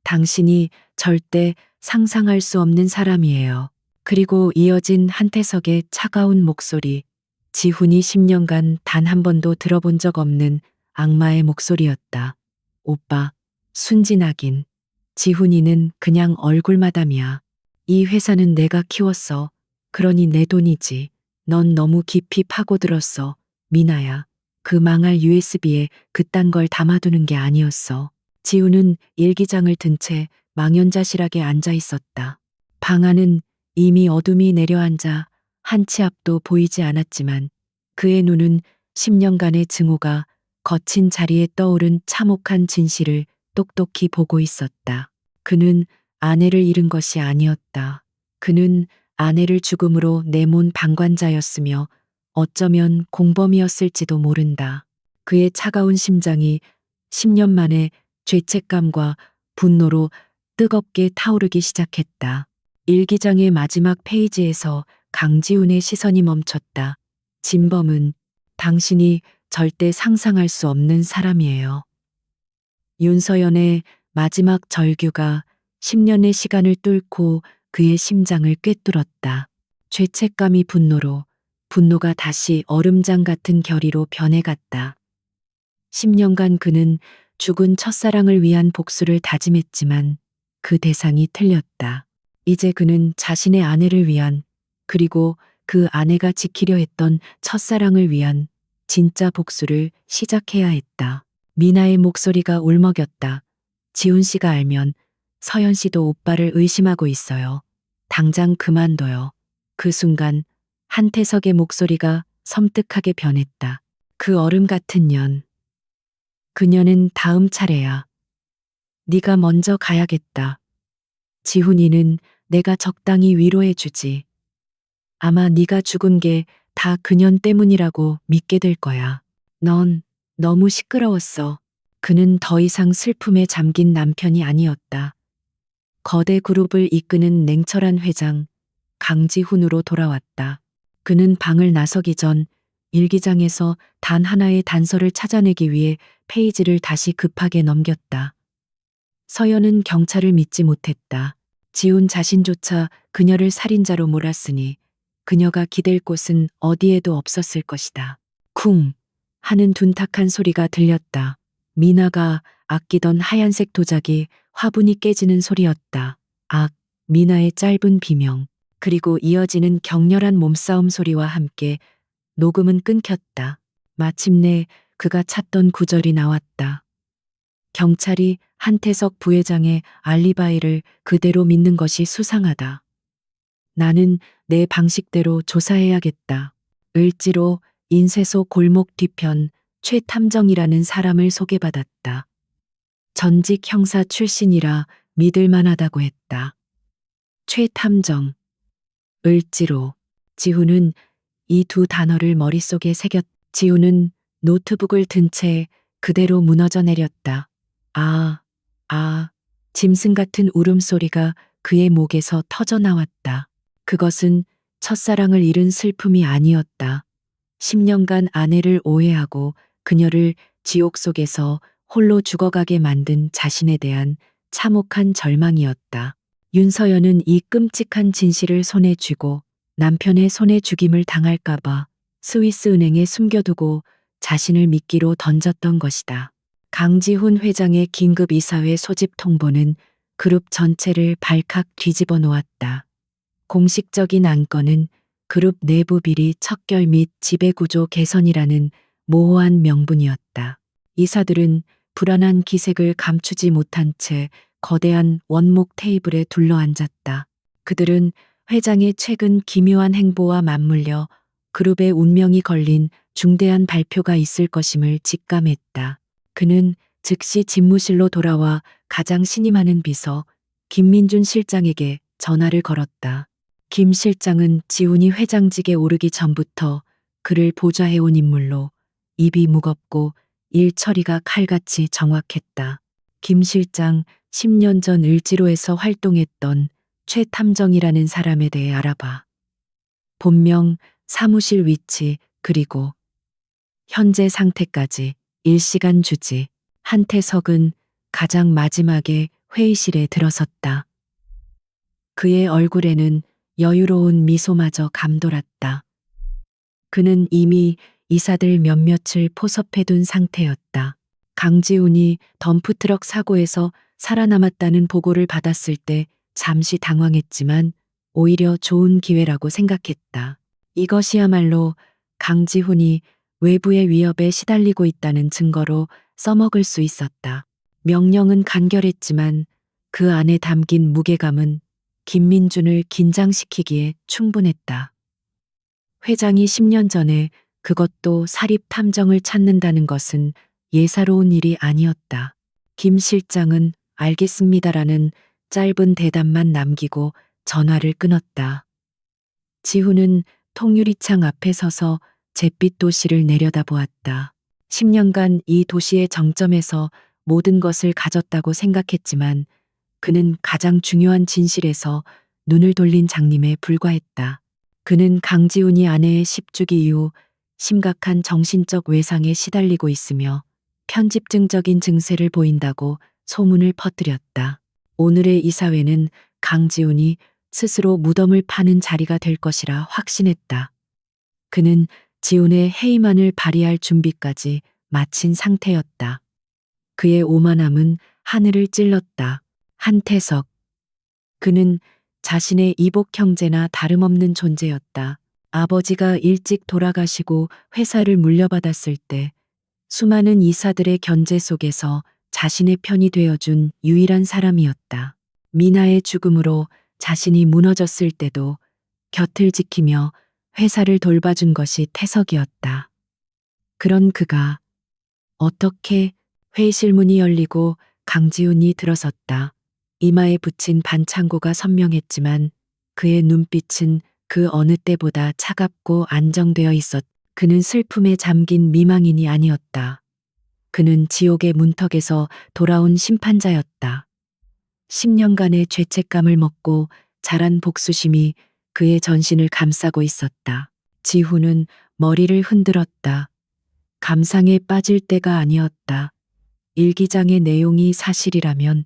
당신이 절대 상상할 수 없는 사람이에요. 그리고 이어진 한태석의 차가운 목소리. 지훈이 10년간 단 한 번도 들어본 적 없는 악마의 목소리였다. 오빠, 순진하긴. 지훈이는 그냥 얼굴마담이야. 이 회사는 내가 키웠어. 그러니 내 돈이지. 넌 너무 깊이 파고들었어. 미나야. 그 망할 USB에 그딴 걸 담아두는 게 아니었어. 지우는 일기장을 든 채 망연자실하게 앉아 있었다. 방 안은 이미 어둠이 내려앉아 한 치 앞도 보이지 않았지만 그의 눈은 10년간의 증오가 거친 자리에 떠오른 참혹한 진실을 똑똑히 보고 있었다. 그는 아내를 잃은 것이 아니었다. 그는 아내를 죽음으로 내몬 방관자였으며 어쩌면 공범이었을지도 모른다. 그의 차가운 심장이 10년 만에 죄책감과 분노로 뜨겁게 타오르기 시작했다. 일기장의 마지막 페이지에서 강지훈의 시선이 멈췄다. 진범은 당신이 절대 상상할 수 없는 사람이에요. 윤서연의 마지막 절규가 10년의 시간을 뚫고 그의 심장을 꿰뚫었다. 죄책감이 분노로, 분노가 다시 얼음장 같은 결의로 변해갔다. 10년간 그는 죽은 첫사랑을 위한 복수를 다짐했지만 그 대상이 틀렸다. 이제 그는 자신의 아내를 위한, 그리고 그 아내가 지키려 했던 첫사랑을 위한 진짜 복수를 시작해야 했다. 미나의 목소리가 울먹였다. 지훈 씨가 알면 서연 씨도 오빠를 의심하고 있어요. 당장 그만둬요. 그 순간 한태석의 목소리가 섬뜩하게 변했다. 그 얼음 같은 년. 그녀는 다음 차례야. 네가 먼저 가야겠다. 지훈이는 내가 적당히 위로해주지. 아마 네가 죽은 게 다 그년 때문이라고 믿게 될 거야. 넌 너무 시끄러웠어. 그는 더 이상 슬픔에 잠긴 남편이 아니었다. 거대 그룹을 이끄는 냉철한 회장, 강지훈으로 돌아왔다. 그는 방을 나서기 전 일기장에서 단 하나의 단서를 찾아내기 위해 페이지를 다시 급하게 넘겼다. 서연은 경찰을 믿지 못했다. 지훈 자신조차 그녀를 살인자로 몰았으니 그녀가 기댈 곳은 어디에도 없었을 것이다. 쿵 하는 둔탁한 소리가 들렸다. 미나가 아끼던 하얀색 도자기 화분이 깨지는 소리였다. 악, 미나의 짧은 비명, 그리고 이어지는 격렬한 몸싸움 소리와 함께 녹음은 끊겼다. 마침내 그가 찾던 구절이 나왔다. 경찰이 한태석 부회장의 알리바이를 그대로 믿는 것이 수상하다. 나는 내 방식대로 조사해야겠다. 을지로 인쇄소 골목 뒤편 최탐정이라는 사람을 소개받았다. 전직 형사 출신이라 믿을만하다고 했다. 최탐정, 을지로. 지훈은 이 두 단어를 머릿속에 지훈은 노트북을 든 채 그대로 무너져 내렸다. 짐승 같은 울음소리가 그의 목에서 터져 나왔다. 그것은 첫사랑을 잃은 슬픔이 아니었다. 10년간 아내를 오해하고 그녀를 지옥 속에서 홀로 죽어가게 만든 자신에 대한 참혹한 절망이었다. 윤서연은 이 끔찍한 진실을 손에 쥐고 남편의 손에 죽임을 당할까봐 스위스 은행에 숨겨두고 자신을 미끼로 던졌던 것이다. 강지훈 회장의 긴급 이사회 소집 통보는 그룹 전체를 발칵 뒤집어 놓았다. 공식적인 안건은 그룹 내부 비리 척결 및 지배구조 개선이라는 모호한 명분이었다. 이사들은 불안한 기색을 감추지 못한 채 거대한 원목 테이블에 둘러앉았다. 그들은 회장의 최근 기묘한 행보와 맞물려 그룹의 운명이 걸린 중대한 발표가 있을 것임을 직감했다. 그는 즉시 집무실로 돌아와 가장 신임하는 비서 김민준 실장에게 전화를 걸었다. 김 실장은 지훈이 회장직에 오르기 전부터 그를 보좌해온 인물로 입이 무겁고 일 처리가 칼같이 정확했다. 김 실장 10년 전 을지로에서 활동했던 최탐정이라는 사람에 대해 알아봐. 본명, 사무실 위치, 그리고 현재 상태까지 일시간 주지. 한태석은 가장 마지막에 회의실에 들어섰다. 그의 얼굴에는 여유로운 미소마저 감돌았다. 그는 이미 이사들 몇몇을 포섭해둔 상태였다. 강지훈이 덤프트럭 사고에서 살아남았다는 보고를 받았을 때 잠시 당황했지만 오히려 좋은 기회라고 생각했다. 이것이야말로 강지훈이 외부의 위협에 시달리고 있다는 증거로 써먹을 수 있었다. 명령은 간결했지만 그 안에 담긴 무게감은 김민준을 긴장시키기에 충분했다. 회장이 10년 전에 그것도 사립 탐정을 찾는다는 것은 예사로운 일이 아니었다. 김 실장은 알겠습니다라는 짧은 대답만 남기고 전화를 끊었다. 지훈은 통유리창 앞에 서서 잿빛 도시를 내려다보았다. 10년간 이 도시의 정점에서 모든 것을 가졌다고 생각했지만 그는 가장 중요한 진실에서 눈을 돌린 장님에 불과했다. 그는 강지훈이 아내의 10주기 이후 심각한 정신적 외상에 시달리고 있으며 편집증적인 증세를 보인다고 소문을 퍼뜨렸다. 오늘의 이사회는 강지훈이 스스로 무덤을 파는 자리가 될 것이라 확신했다. 그는 지훈의 해임안을 발의할 준비까지 마친 상태였다. 그의 오만함은 하늘을 찔렀다. 한태석. 그는 자신의 이복 형제나 다름없는 존재였다. 아버지가 일찍 돌아가시고 회사를 물려받았을 때 수많은 이사들의 견제 속에서 자신의 편이 되어준 유일한 사람이었다. 미나의 죽음으로 자신이 무너졌을 때도 곁을 지키며 회사를 돌봐준 것이 태석이었다. 그런 그가 어떻게 회의실 문이 열리고 강지훈이 들어섰다. 이마에 붙인 반창고가 선명했지만 그의 눈빛은 그 어느 때보다 차갑고 안정되어 있었다. 그는 슬픔에 잠긴 미망인이 아니었다. 그는 지옥의 문턱에서 돌아온 심판자였다. 10년간의 죄책감을 먹고 자란 복수심이 그의 전신을 감싸고 있었다. 지훈은 머리를 흔들었다. 감상에 빠질 때가 아니었다. 일기장의 내용이 사실이라면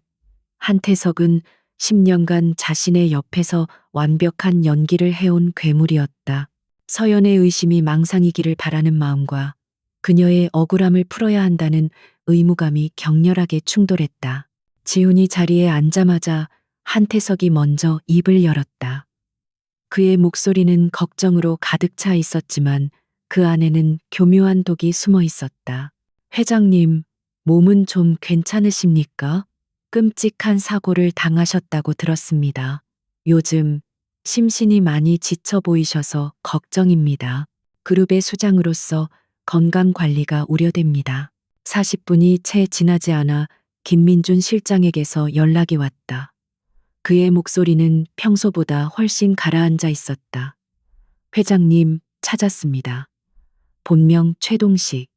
한태석은 10년간 자신의 옆에서 완벽한 연기를 해온 괴물이었다. 서연의 의심이 망상이기를 바라는 마음과 그녀의 억울함을 풀어야 한다는 의무감이 격렬하게 충돌했다. 지훈이 자리에 앉자마자 한태석이 먼저 입을 열었다. 그의 목소리는 걱정으로 가득 차 있었지만 그 안에는 교묘한 독이 숨어 있었다. 회장님, 몸은 좀 괜찮으십니까? 끔찍한 사고를 당하셨다고 들었습니다. 요즘 심신이 많이 지쳐 보이셔서 걱정입니다. 그룹의 수장으로서 건강 관리가 우려됩니다. 40분이 채 지나지 않아 김민준 실장에게서 연락이 왔다. 그의 목소리는 평소보다 훨씬 가라앉아 있었다. 회장님, 찾았습니다. 본명 최동식.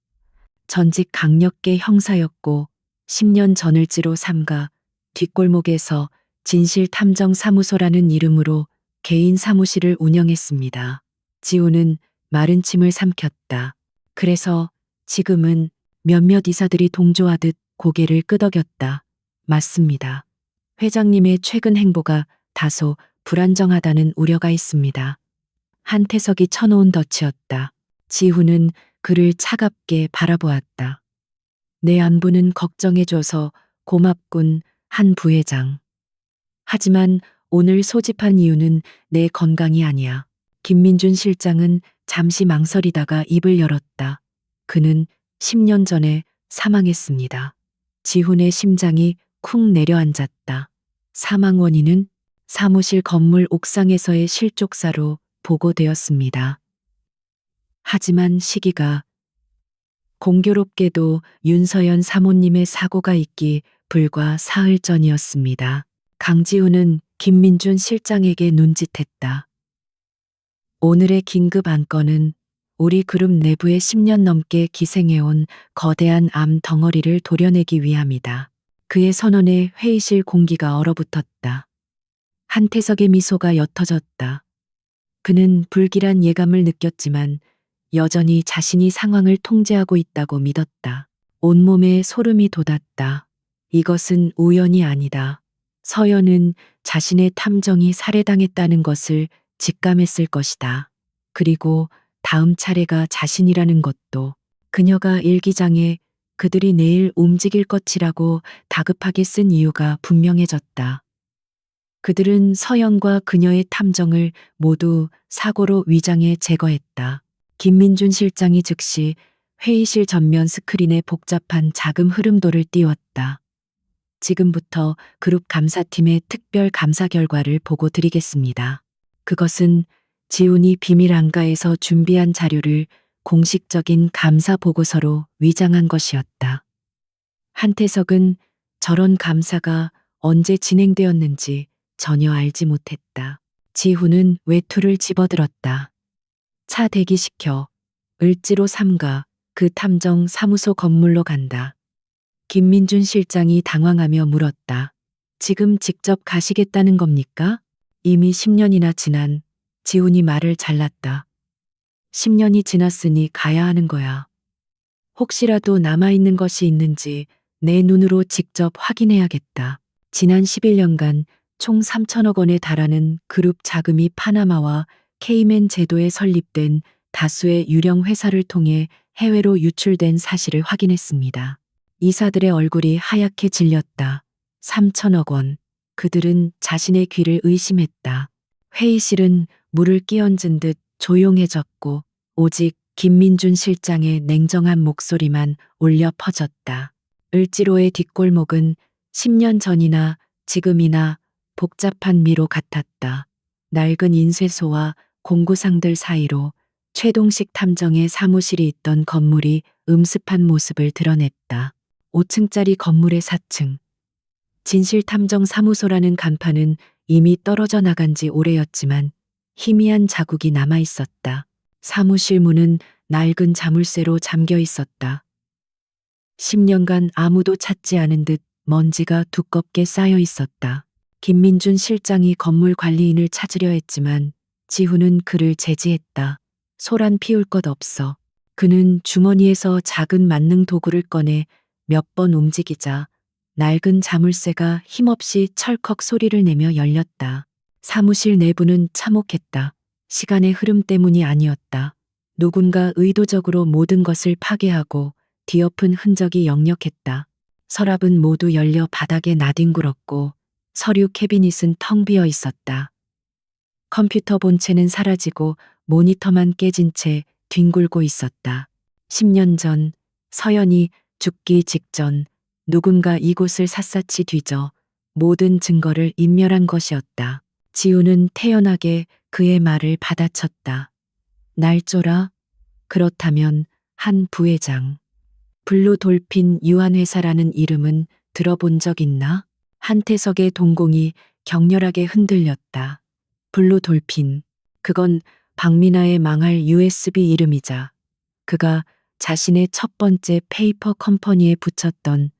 전직 강력계 형사였고 10년 전을지로 삼가 뒷골목에서 진실탐정사무소라는 이름으로 개인 사무실을 운영했습니다. 지우는 마른 침을 삼켰다. 그래서 지금은 몇몇 이사들이 동조하듯 고개를 끄덕였다. 맞습니다. 회장님의 최근 행보가 다소 불안정하다는 우려가 있습니다. 한태석이 쳐놓은 덫이었다. 지훈은 그를 차갑게 바라보았다. 내 안부는 걱정해줘서 고맙군, 한 부회장. 하지만 오늘 소집한 이유는 내 건강이 아니야. 김민준 실장은 잠시 망설이다가 입을 열었다. 그는 10년 전에 사망했습니다. 지훈의 심장이 쿵 내려앉았다. 사망 원인은 사무실 건물 옥상에서의 실족사로 보고되었습니다. 하지만 시기가 공교롭게도 윤서연 사모님의 사고가 있기 불과 사흘 전이었습니다. 강지훈은 김민준 실장에게 눈짓했다. 오늘의 긴급 안건은 우리 그룹 내부에 10년 넘게 기생해온 거대한 암 덩어리를 도려내기 위함이다. 그의 선언에 회의실 공기가 얼어붙었다. 한태석의 미소가 옅어졌다. 그는 불길한 예감을 느꼈지만 여전히 자신이 상황을 통제하고 있다고 믿었다. 온몸에 소름이 돋았다. 이것은 우연이 아니다. 서연은 자신의 탐정이 살해당했다는 것을 직감했을 것이다. 그리고 다음 차례가 자신이라는 것도. 그녀가 일기장에 그들이 내일 움직일 것이라고 다급하게 쓴 이유가 분명해졌다. 그들은 서연과 그녀의 탐정을 모두 사고로 위장해 제거했다. 김민준 실장이 즉시 회의실 전면 스크린에 복잡한 자금 흐름도를 띄웠다. 지금부터 그룹 감사팀의 특별 감사 결과를 보고 드리겠습니다. 그것은 지훈이 비밀 안가에서 준비한 자료를 공식적인 감사 보고서로 위장한 것이었다. 한태석은 저런 감사가 언제 진행되었는지 전혀 알지 못했다. 지훈은 외투를 집어들었다. 차 대기시켜 을지로 삼가 그 탐정 사무소 건물로 간다. 김민준 실장이 당황하며 물었다. 지금 직접 가시겠다는 겁니까? 이미 10년이나 지난. 지훈이 말을 잘랐다. 10년이 지났으니 가야 하는 거야. 혹시라도 남아있는 것이 있는지 내 눈으로 직접 확인해야겠다. 지난 11년간 총 3천억 원에 달하는 그룹 자금이 파나마와 케이맨 제도에 설립된 다수의 유령 회사를 통해 해외로 유출된 사실을 확인했습니다. 이사들의 얼굴이 하얗게 질렸다. 3천억 원. 그들은 자신의 귀를 의심했다. 회의실은 물을 끼얹은 듯 조용해졌고 오직 김민준 실장의 냉정한 목소리만 울려 퍼졌다. 을지로의 뒷골목은 10년 전이나 지금이나 복잡한 미로 같았다. 낡은 인쇄소와 공구상들 사이로 최동식 탐정의 사무실이 있던 건물이 음습한 모습을 드러냈다. 5층짜리 건물의 4층. 진실탐정사무소라는 간판은 이미 떨어져 나간 지 오래였지만 희미한 자국이 남아 있었다. 사무실 문은 낡은 자물쇠로 잠겨 있었다. 10년간 아무도 찾지 않은 듯 먼지가 두껍게 쌓여 있었다. 김민준 실장이 건물 관리인을 찾으려 했지만 지훈은 그를 제지했다. 소란 피울 것 없어. 그는 주머니에서 작은 만능 도구를 꺼내 몇 번 움직이자 낡은 자물쇠가 힘없이 철컥 소리를 내며 열렸다. 사무실 내부는 참혹했다. 시간의 흐름 때문이 아니었다. 누군가 의도적으로 모든 것을 파괴하고 뒤엎은 흔적이 역력했다. 서랍은 모두 열려 바닥에 나뒹굴었고 서류 캐비닛은 텅 비어 있었다. 컴퓨터 본체는 사라지고 모니터만 깨진 채 뒹굴고 있었다. 10년 전 서연이 죽기 직전 누군가 이곳을 샅샅이 뒤져 모든 증거를 인멸한 것이었다. 지우는 태연하게 그의 말을 받아쳤다. 날조라? 그렇다면 한 부회장. 블루 돌핀 유한회사라는 이름은 들어본 적 있나? 한태석의 동공이 격렬하게 흔들렸다. 블루 돌핀. 그건 박민아의 망할 USB 이름이자 그가 자신의 첫 번째 페이퍼 컴퍼니에 붙였던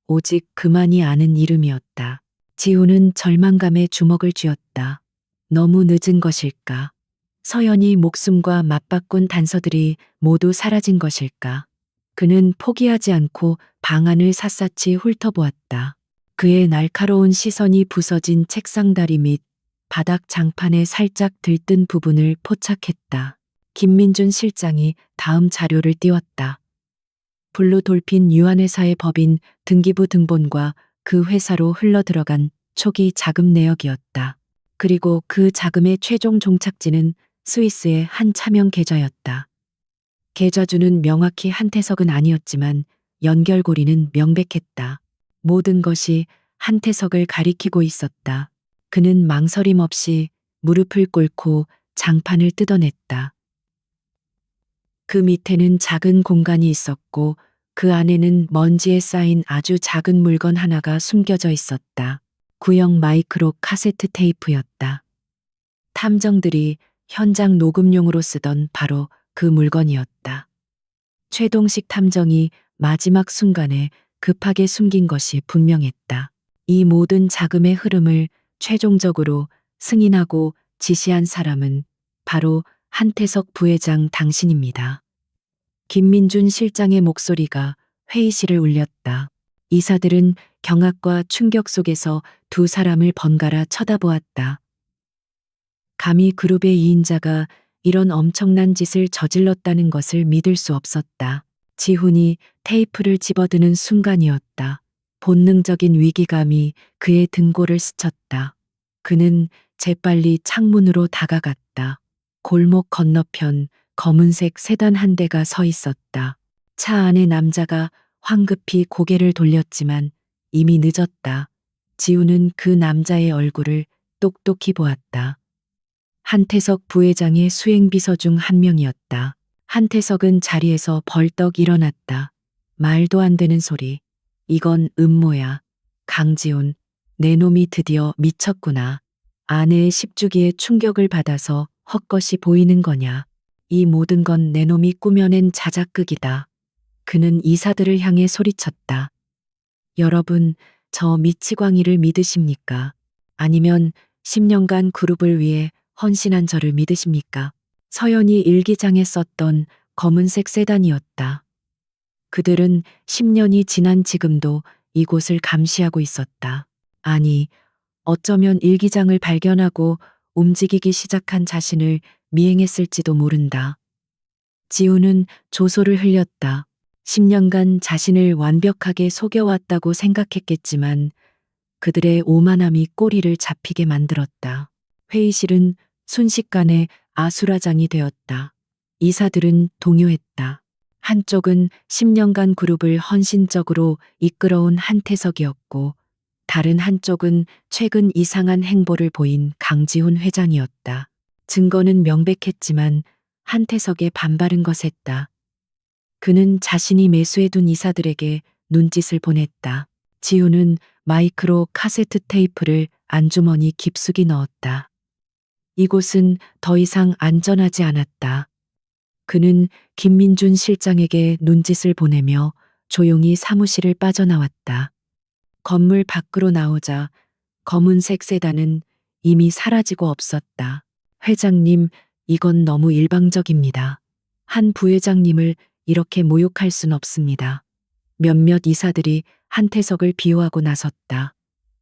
오직 그만이 아는 이름이었다. 지우는 절망감에 주먹을 쥐었다. 너무 늦은 것일까? 서연이 목숨과 맞바꾼 단서들이 모두 사라진 것일까? 그는 포기하지 않고 방안을 샅샅이 훑어보았다. 그의 날카로운 시선이 부서진 책상 다리 및 바닥 장판에 살짝 들뜬 부분을 포착했다. 김민준 실장이 다음 자료를 띄웠다. 블루 돌핀 유한회사의 법인 등기부 등본과 그 회사로 흘러들어간 초기 자금 내역이었다. 그리고 그 자금의 최종 종착지는 스위스의 한 차명 계좌였다. 계좌주는 명확히 한태석은 아니었지만 연결고리는 명백했다. 모든 것이 한태석을 가리키고 있었다. 그는 망설임 없이 무릎을 꿇고 장판을 뜯어냈다. 그 밑에는 작은 공간이 있었고 그 안에는 먼지에 쌓인 아주 작은 물건 하나가 숨겨져 있었다. 구형 마이크로 카세트 테이프였다. 탐정들이 현장 녹음용으로 쓰던 바로 그 물건이었다. 최동식 탐정이 마지막 순간에 급하게 숨긴 것이 분명했다. 이 모든 자금의 흐름을 최종적으로 승인하고 지시한 사람은 바로 한태석 부회장 당신입니다. 김민준 실장의 목소리가 회의실을 울렸다. 이사들은 경악과 충격 속에서 두 사람을 번갈아 쳐다보았다. 감히 그룹의 2인자가 이런 엄청난 짓을 저질렀다는 것을 믿을 수 없었다. 지훈이 테이프를 집어드는 순간이었다. 본능적인 위기감이 그의 등골을 스쳤다. 그는 재빨리 창문으로 다가갔다. 골목 건너편 검은색 세단 한 대가 서 있었다. 차 안의 남자가 황급히 고개를 돌렸지만 이미 늦었다. 지우는 그 남자의 얼굴을 똑똑히 보았다. 한태석 부회장의 수행비서 중 한 명이었다. 한태석은 자리에서 벌떡 일어났다. 말도 안 되는 소리. 이건 음모야. 강지훈, 내 놈이 드디어 미쳤구나. 아내의 10주기에 충격을 받아서 헛것이 보이는 거냐. 이 모든 건 내 놈이 꾸며낸 자작극이다. 그는 이사들을 향해 소리쳤다. 여러분, 저 미치광이를 믿으십니까? 아니면 10년간 그룹을 위해 헌신한 저를 믿으십니까? 서연이 일기장에 썼던 검은색 세단이었다. 그들은 10년이 지난 지금도 이곳을 감시하고 있었다. 아니, 어쩌면 일기장을 발견하고 움직이기 시작한 자신을 미행했을지도 모른다. 지우는 조소를 흘렸다. 10년간 자신을 완벽하게 속여왔다고 생각했겠지만 그들의 오만함이 꼬리를 잡히게 만들었다. 회의실은 순식간에 아수라장이 되었다. 이사들은 동요했다. 한쪽은 10년간 그룹을 헌신적으로 이끌어온 한태석이었고, 다른 한쪽은 최근 이상한 행보를 보인 강지훈 회장이었다. 증거는 명백했지만 한태석의 반발은 거셌다. 그는 자신이 매수해둔 이사들에게 눈짓을 보냈다. 지훈은 마이크로 카세트 테이프를 안주머니 깊숙이 넣었다. 이곳은 더 이상 안전하지 않았다. 그는 김민준 실장에게 눈짓을 보내며 조용히 사무실을 빠져나왔다. 건물 밖으로 나오자 검은색 세단은 이미 사라지고 없었다. 회장님, 이건 너무 일방적입니다. 한 부회장님을 이렇게 모욕할 순 없습니다. 몇몇 이사들이 한태석을 비호하고 나섰다.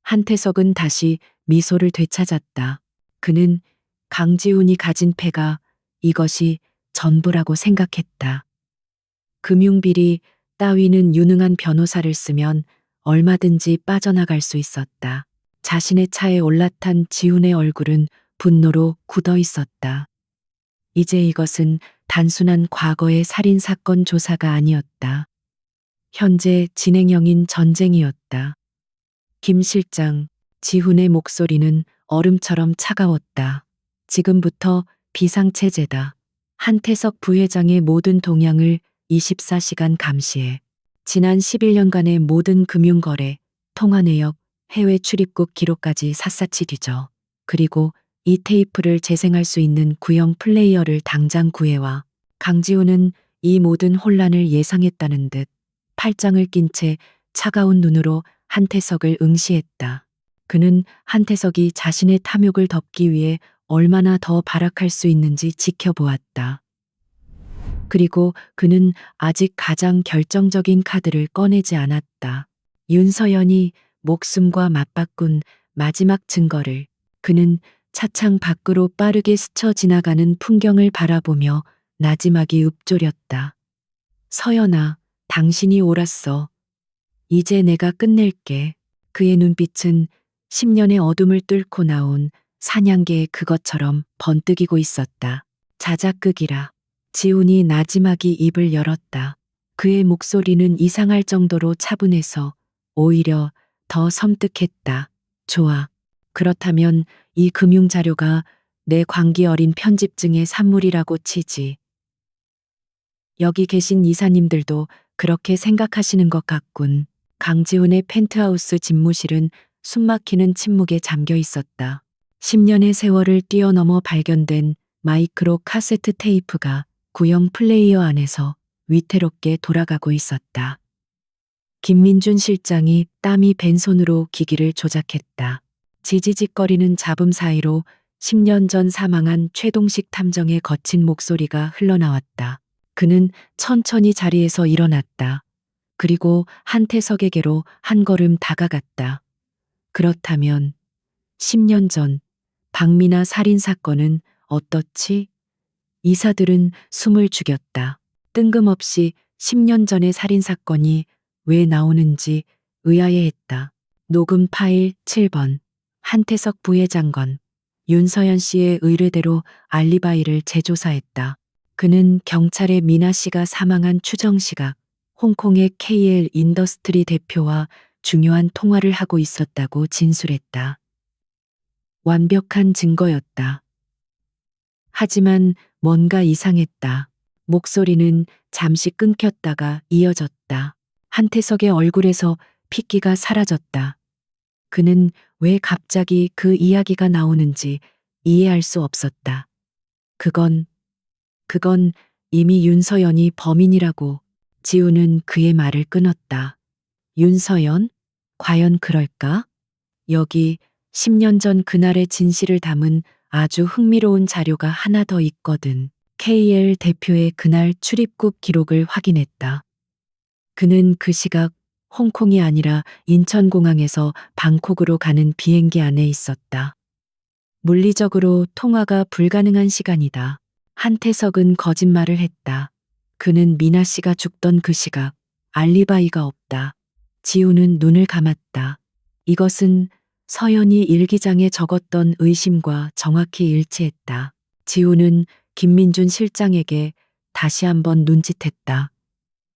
한태석은 다시 미소를 되찾았다. 그는 강지훈이 가진 패가 이것이 전부라고 생각했다. 금융비리 따위는 유능한 변호사를 쓰면 얼마든지 빠져나갈 수 있었다. 자신의 차에 올라탄 지훈의 얼굴은 분노로 굳어 있었다. 이제 이것은 단순한 과거의 살인사건 조사가 아니었다. 현재 진행형인 전쟁이었다. 김 실장, 지훈의 목소리는 얼음처럼 차가웠다. 지금부터 비상체제다. 한태석 부회장의 모든 동향을 24시간 감시해. 지난 11년간의 모든 금융거래, 통화 내역, 해외 출입국 기록까지 샅샅이 뒤져. 그리고 이 테이프를 재생할 수 있는 구형 플레이어를 당장 구해와. 강지훈은 이 모든 혼란을 예상했다는 듯 팔짱을 낀 채 차가운 눈으로 한태석을 응시했다. 그는 한태석이 자신의 탐욕을 덮기 위해 얼마나 더 발악할 수 있는지 지켜보았다. 그리고 그는 아직 가장 결정적인 카드를 꺼내지 않았다. 윤서연이 목숨과 맞바꾼 마지막 증거를. 그는 차창 밖으로 빠르게 스쳐 지나가는 풍경을 바라보며 나지막이 읊조렸다. 서연아, 당신이 옳았어. 이제 내가 끝낼게. 그의 눈빛은 10년의 어둠을 뚫고 나온 사냥개의 그것처럼 번뜩이고 있었다. 자작극이라. 지훈이 나지막이 입을 열었다. 그의 목소리는 이상할 정도로 차분해서 오히려 더 섬뜩했다. 좋아. 그렇다면 이 금융자료가 내 광기 어린 편집증의 산물이라고 치지. 여기 계신 이사님들도 그렇게 생각하시는 것 같군. 강지훈의 펜트하우스 집무실은 숨막히는 침묵에 잠겨 있었다. 10년의 세월을 뛰어넘어 발견된 마이크로 카세트 테이프가 구형 플레이어 안에서 위태롭게 돌아가고 있었다. 김민준 실장이 땀이 밴 손으로 기기를 조작했다. 지지직거리는 잡음 사이로 10년 전 사망한 최동식 탐정의 거친 목소리가 흘러나왔다. 그는 천천히 자리에서 일어났다. 그리고 한태석에게로 한 걸음 다가갔다. 그렇다면 10년 전 박미나 살인 사건은 어떻지? 이사들은 숨을 죽였다. 뜬금없이 10년 전의 살인 사건이 왜 나오는지 의아해했다. 녹음 파일 7번. 한태석 부회장 건. 윤서연 씨의 의뢰대로 알리바이를 재조사했다. 그는 경찰의 미나 씨가 사망한 추정 시각 홍콩의 KL 인더스트리 대표와 중요한 통화를 하고 있었다고 진술했다. 완벽한 증거였다. 하지만 뭔가 이상했다. 목소리는 잠시 끊겼다가 이어졌다. 한태석의 얼굴에서 핏기가 사라졌다. 그는 왜 갑자기 그 이야기가 나오는지 이해할 수 없었다. 그건 이미 윤서연이 범인이라고. 지우는 그의 말을 끊었다. 윤서연? 과연 그럴까? 여기 10년 전 그날의 진실을 담은 아주 흥미로운 자료가 하나 더 있거든. KL 대표의 그날 출입국 기록을 확인했다. 그는 그 시각 홍콩이 아니라 인천공항에서 방콕으로 가는 비행기 안에 있었다. 물리적으로 통화가 불가능한 시간이다. 한태석은 거짓말을 했다. 그는 미나 씨가 죽던 그 시각, 알리바이가 없다. 지우는 눈을 감았다. 이것은 서연이 일기장에 적었던 의심과 정확히 일치했다. 지우는 김민준 실장에게 다시 한번 눈짓했다.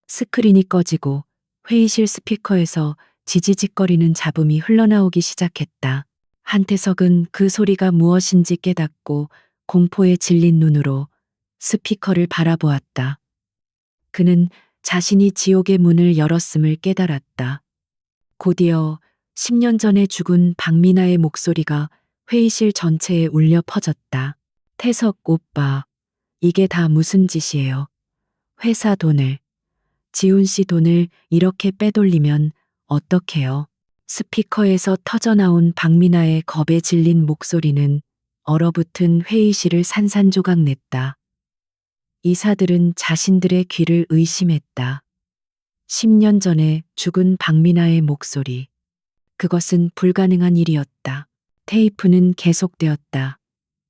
스크린이 꺼지고 회의실 스피커에서 지지직거리는 잡음이 흘러나오기 시작했다. 한태석은 그 소리가 무엇인지 깨닫고 공포에 질린 눈으로 스피커를 바라보았다. 그는 자신이 지옥의 문을 열었음을 깨달았다. 곧이어 10년 전에 죽은 박미나의 목소리가 회의실 전체에 울려 퍼졌다. 태석 오빠, 이게 다 무슨 짓이에요? 회사 돈을, 지훈 씨 돈을 이렇게 빼돌리면 어떡해요? 스피커에서 터져나온 박미나의 겁에 질린 목소리는 얼어붙은 회의실을 산산조각 냈다. 이사들은 자신들의 귀를 의심했다. 10년 전에 죽은 박미나의 목소리. 그것은 불가능한 일이었다. 테이프는 계속되었다.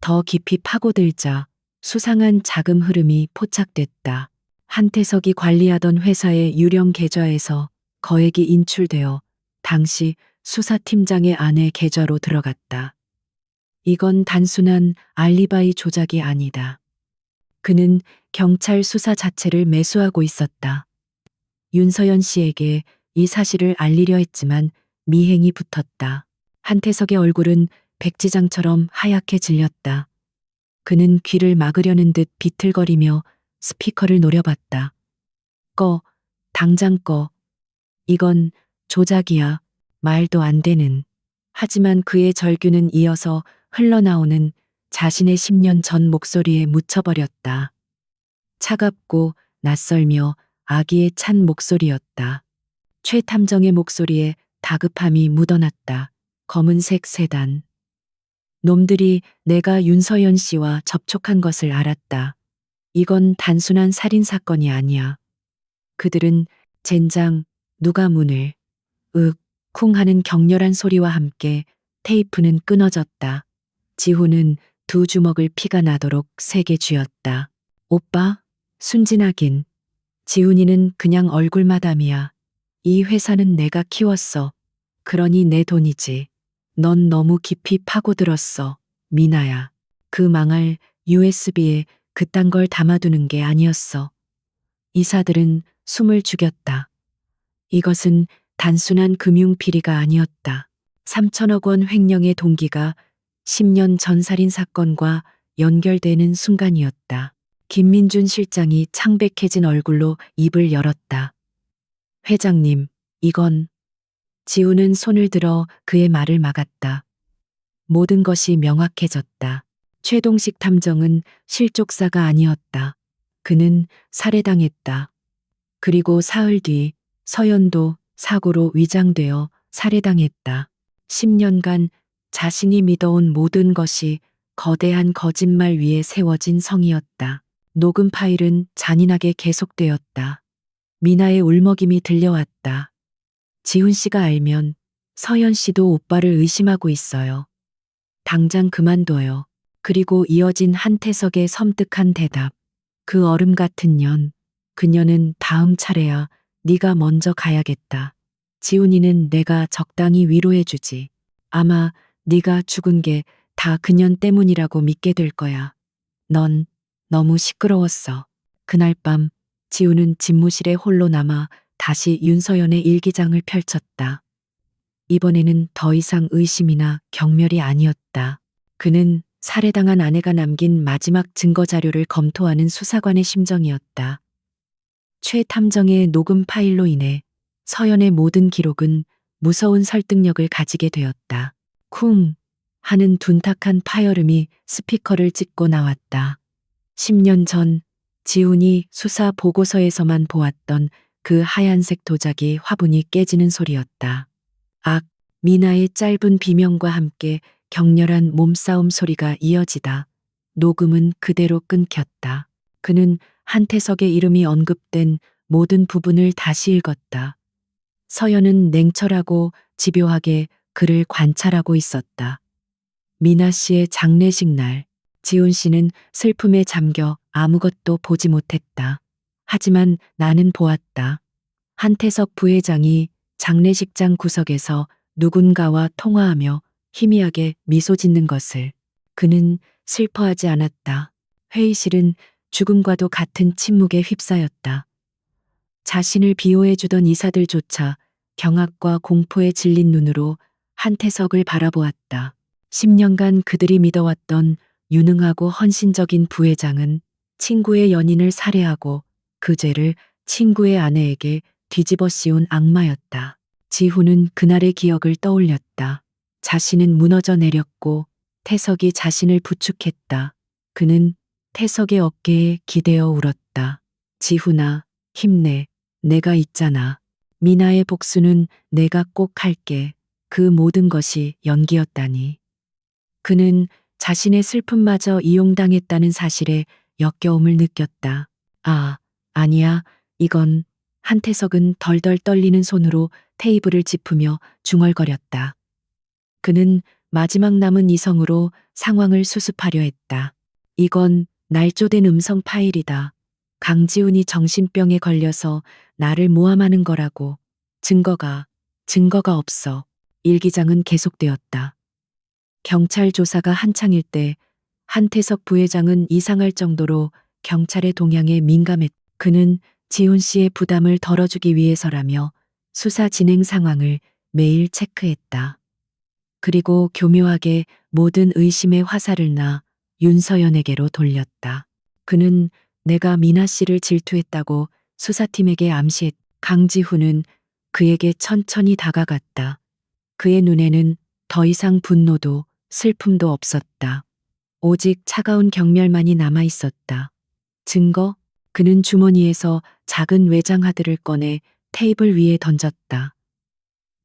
더 깊이 파고들자 수상한 자금 흐름이 포착됐다. 한태석이 관리하던 회사의 유령 계좌에서 거액이 인출되어 당시 수사팀장의 아내 계좌로 들어갔다. 이건 단순한 알리바이 조작이 아니다. 그는 경찰 수사 자체를 매수하고 있었다. 윤서연 씨에게 이 사실을 알리려 했지만 미행이 붙었다. 한태석의 얼굴은 백지장처럼 하얗게 질렸다. 그는 귀를 막으려는 듯 비틀거리며 스피커를 노려봤다. 꺼, 당장 꺼. 이건 조작이야. 말도 안 되는. 하지만 그의 절규는 이어서 흘러나오는 자신의 10년 전 목소리에 묻혀버렸다. 차갑고 낯설며 아기에 찬 목소리였다. 최 탐정의 목소리에 다급함이 묻어났다. 검은색 세단. 놈들이 내가 윤서연 씨와 접촉한 것을 알았다. 이건 단순한 살인 사건이 아니야. 그들은 젠장, 누가 문을, 쿵 하는 격렬한 소리와 함께 테이프는 끊어졌다. 지호는 두 주먹을 피가 나도록 세게 쥐었다. 오빠, 순진하긴. 지훈이는 그냥 얼굴마담이야. 이 회사는 내가 키웠어. 그러니 내 돈이지. 넌 너무 깊이 파고들었어. 미나야. 그 망할 USB에 그딴 걸 담아두는 게 아니었어. 이사들은 숨을 죽였다. 이것은 단순한 금융비리가 아니었다. 3천억 원 횡령의 동기가 10년 전 살인 사건과 연결되는 순간이었다. 김민준 실장이 창백해진 얼굴로 입을 열었다. 회장님, 이건. 지우는 손을 들어 그의 말을 막았다. 모든 것이 명확해졌다. 최동식 탐정은 실족사가 아니었다. 그는 살해당했다. 그리고 사흘 뒤 서연도 사고로 위장되어 살해당했다. 10년간 자신이 믿어온 모든 것이 거대한 거짓말 위에 세워진 성이었다. 녹음 파일은 잔인하게 계속되었다. 미나의 울먹임이 들려왔다. 지훈 씨가 알면 서연 씨도 오빠를 의심하고 있어요. 당장 그만둬요. 그리고 이어진 한태석의 섬뜩한 대답. 그 얼음 같은 년. 그녀는 다음 차례야 네가 먼저 가야겠다. 지훈이는 내가 적당히 위로해주지. 아마 네가 죽은 게 다 그년 때문이라고 믿게 될 거야. 넌 너무 시끄러웠어. 그날 밤 지훈은 집무실에 홀로 남아 다시 윤서연의 일기장을 펼쳤다. 이번에는 더 이상 의심이나 경멸이 아니었다. 그는 살해당한 아내가 남긴 마지막 증거 자료를 검토하는 수사관의 심정이었다. 최 탐정의 녹음 파일로 인해 서연의 모든 기록은 무서운 설득력을 가지게 되었다. 쿵 하는 둔탁한 파열음이 스피커를 찍고 나왔다. 10년 전 지훈이 수사 보고서에서만 보았던 그 하얀색 도자기 화분이 깨지는 소리였다. 악, 미나의 짧은 비명과 함께 격렬한 몸싸움 소리가 이어지다 녹음은 그대로 끊겼다. 그는 한태석의 이름이 언급된 모든 부분을 다시 읽었다. 서연은 냉철하고 집요하게 그를 관찰하고 있었다. 미나 씨의 장례식 날, 지훈 씨는 슬픔에 잠겨 아무것도 보지 못했다. 하지만 나는 보았다. 한태석 부회장이 장례식장 구석에서 누군가와 통화하며 희미하게 미소 짓는 것을. 그는 슬퍼하지 않았다. 회의실은 죽음과도 같은 침묵에 휩싸였다. 자신을 비호해주던 이사들조차 경악과 공포에 질린 눈으로 한태석을 바라보았다. 10년간 그들이 믿어왔던 유능하고 헌신적인 부회장은 친구의 연인을 살해하고 그 죄를 친구의 아내에게 뒤집어 씌운 악마였다. 지훈은 그날의 기억을 떠올렸다. 자신은 무너져 내렸고 태석이 자신을 부축했다. 그는 태석의 어깨에 기대어 울었다. 지훈아, 힘내. 내가 있잖아. 미나의 복수는 내가 꼭 할게. 그 모든 것이 연기였다니. 그는 자신의 슬픔마저 이용당했다는 사실에 역겨움을 느꼈다. 아, 아니야. 이건. 한태석은 덜덜 떨리는 손으로 테이블을 짚으며 중얼거렸다. 그는 마지막 남은 이성으로 상황을 수습하려 했다. 이건 날조된 음성 파일이다. 강지훈이 정신병에 걸려서 나를 모함하는 거라고. 증거가 없어. 일기장은 계속되었다. 경찰 조사가 한창일 때 한태석 부회장은 이상할 정도로 경찰의 동향에 민감했. 그는 지훈 씨의 부담을 덜어주기 위해서라며 수사 진행 상황을 매일 체크했다. 그리고 교묘하게 모든 의심의 화살을 놔 윤서연에게로 돌렸다. 그는 내가 미나 씨를 질투했다고 수사팀에게 암시했. 강지훈은 그에게 천천히 다가갔다. 그의 눈에는 더 이상 분노도 슬픔도 없었다. 오직 차가운 경멸만이 남아 있었다. 증거? 그는 주머니에서 작은 외장하드를 꺼내 테이블 위에 던졌다.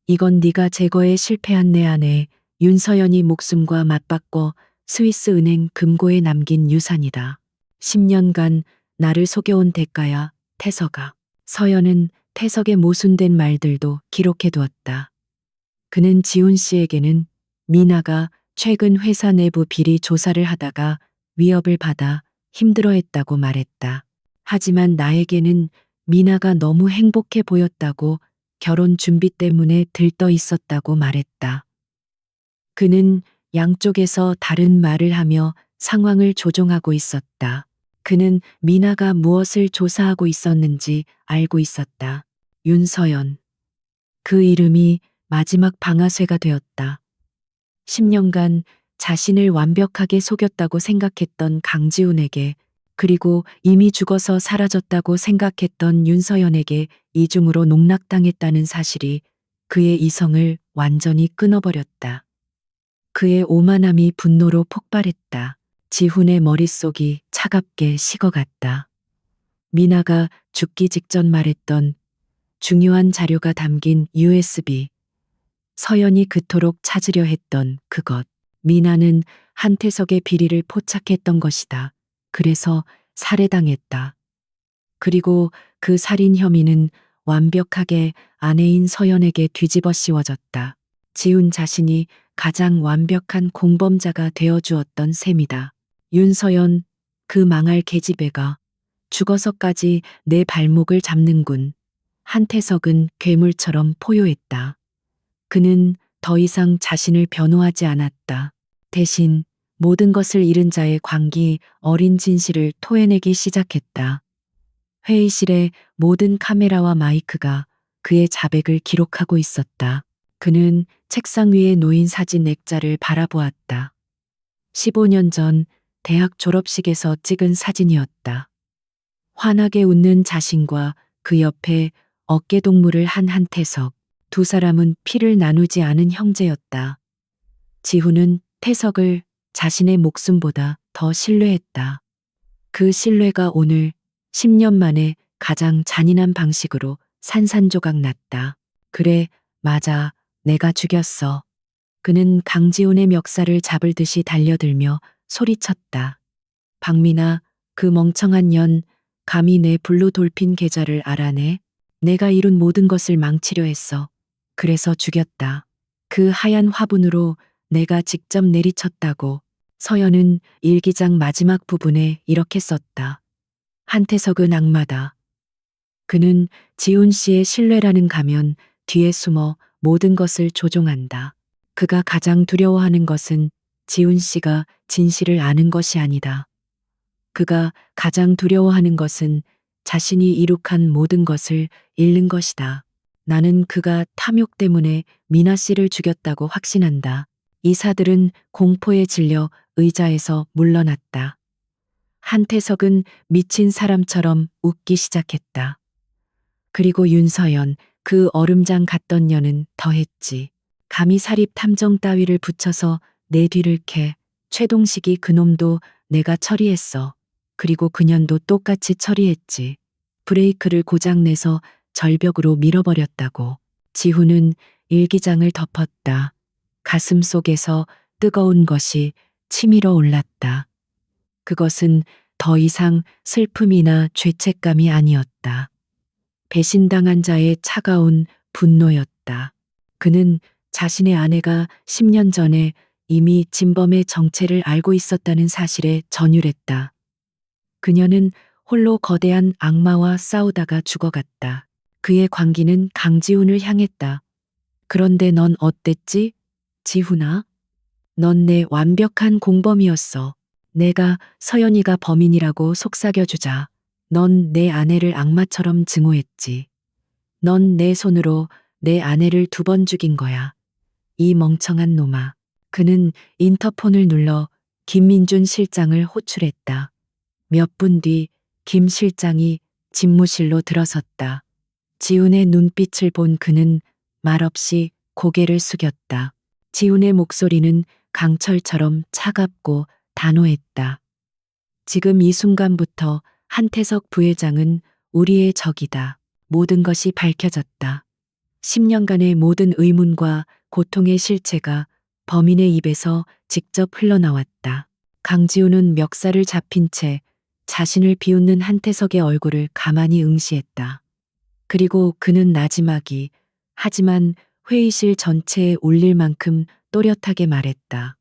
이건 네가 제거에 실패한 내 아내 윤서연이 목숨과 맞바꿔 스위스 은행 금고에 남긴 유산이다. 10년간 나를 속여온 대가야, 태석아. 서연은 태석의 모순된 말들도 기록해 두었다. 그는 지훈 씨에게는 미나가 최근 회사 내부 비리 조사를 하다가 위협을 받아 힘들어했다고 말했다. 하지만 나에게는 미나가 너무 행복해 보였다고 결혼 준비 때문에 들떠 있었다고 말했다. 그는 양쪽에서 다른 말을 하며 상황을 조종하고 있었다. 그는 미나가 무엇을 조사하고 있었는지 알고 있었다. 윤서연. 그 이름이 마지막 방아쇠가 되었다. 10년간 자신을 완벽하게 속였다고 생각했던 강지훈에게, 그리고 이미 죽어서 사라졌다고 생각했던 윤서연에게 이중으로 농락당했다는 사실이 그의 이성을 완전히 끊어버렸다. 그의 오만함이 분노로 폭발했다. 지훈의 머릿속이 차갑게 식어갔다. 미나가 죽기 직전 말했던 중요한 자료가 담긴 USB. 서연이 그토록 찾으려 했던 그것. 미나는 한태석의 비리를 포착했던 것이다. 그래서 살해당했다. 그리고 그 살인 혐의는 완벽하게 아내인 서연에게 뒤집어 씌워졌다. 지훈 자신이 가장 완벽한 공범자가 되어 주었던 셈이다. 윤서연, 그 망할 계집애가 죽어서까지 내 발목을 잡는군. 한태석은 괴물처럼 포효했다. 그는 더 이상 자신을 변호하지 않았다. 대신 모든 것을 잃은 자의 광기 어린 진실을 토해내기 시작했다. 회의실의 모든 카메라와 마이크가 그의 자백을 기록하고 있었다. 그는 책상 위에 놓인 사진 액자를 바라보았다. 15년 전 대학 졸업식에서 찍은 사진이었다. 환하게 웃는 자신과 그 옆에 어깨동무를 한 한태석. 두 사람은 피를 나누지 않은 형제였다. 지훈은 태석을 자신의 목숨보다 더 신뢰했다. 그 신뢰가 오늘 10년 만에 가장 잔인한 방식으로 산산조각 났다. 그래, 맞아. 내가 죽였어. 그는 강지훈의 멱살을 잡을 듯이 달려들며 소리쳤다. 박민아, 그 멍청한 년, 감히 내 블루 돌핀 계좌를 알아내? 내가 이룬 모든 것을 망치려 했어. 그래서 죽였다. 그 하얀 화분으로 내가 직접 내리쳤다고. 서연은 일기장 마지막 부분에 이렇게 썼다. 한태석은 악마다. 그는 지훈 씨의 신뢰라는 가면 뒤에 숨어 모든 것을 조종한다. 그가 가장 두려워하는 것은 지훈 씨가 진실을 아는 것이 아니다. 그가 가장 두려워하는 것은 자신이 이룩한 모든 것을 잃는 것이다. 나는 그가 탐욕 때문에 미나 씨를 죽였다고 확신한다. 이사들은 공포에 질려 의자에서 물러났다. 한태석은 미친 사람처럼 웃기 시작했다. 그리고 윤서연, 그 얼음장 갔던 년은 더했지. 감히 사립 탐정 따위를 붙여서 내 뒤를 캐. 최동식이 그놈도 내가 처리했어. 그리고 그년도 똑같이 처리했지. 브레이크를 고장내서 절벽으로 밀어버렸다고. 지훈은 일기장을 덮었다. 가슴 속에서 뜨거운 것이 치밀어 올랐다. 그것은 더 이상 슬픔이나 죄책감이 아니었다. 배신당한 자의 차가운 분노였다. 그는 자신의 아내가 10년 전에 이미 진범의 정체를 알고 있었다는 사실에 전율했다. 그녀는 홀로 거대한 악마와 싸우다가 죽어갔다. 그의 광기는 강지훈을 향했다. 그런데 넌 어땠지? 지훈아? 넌 내 완벽한 공범이었어. 내가 서연이가 범인이라고 속삭여주자. 넌 내 아내를 악마처럼 증오했지. 넌 내 손으로 내 아내를 2번 죽인 거야. 이 멍청한 놈아. 그는 인터폰을 눌러 김민준 실장을 호출했다. 몇 분 뒤 김 실장이 집무실로 들어섰다. 지훈의 눈빛을 본 그는 말없이 고개를 숙였다. 지훈의 목소리는 강철처럼 차갑고 단호했다. 지금 이 순간부터 한태석 부회장은 우리의 적이다. 모든 것이 밝혀졌다. 10년간의 모든 의문과 고통의 실체가 범인의 입에서 직접 흘러나왔다. 강지훈은 멱살을 잡힌 채 자신을 비웃는 한태석의 얼굴을 가만히 응시했다. 그리고 그는 나지막이 하지만 회의실 전체에 울릴 만큼 또렷하게 말했다.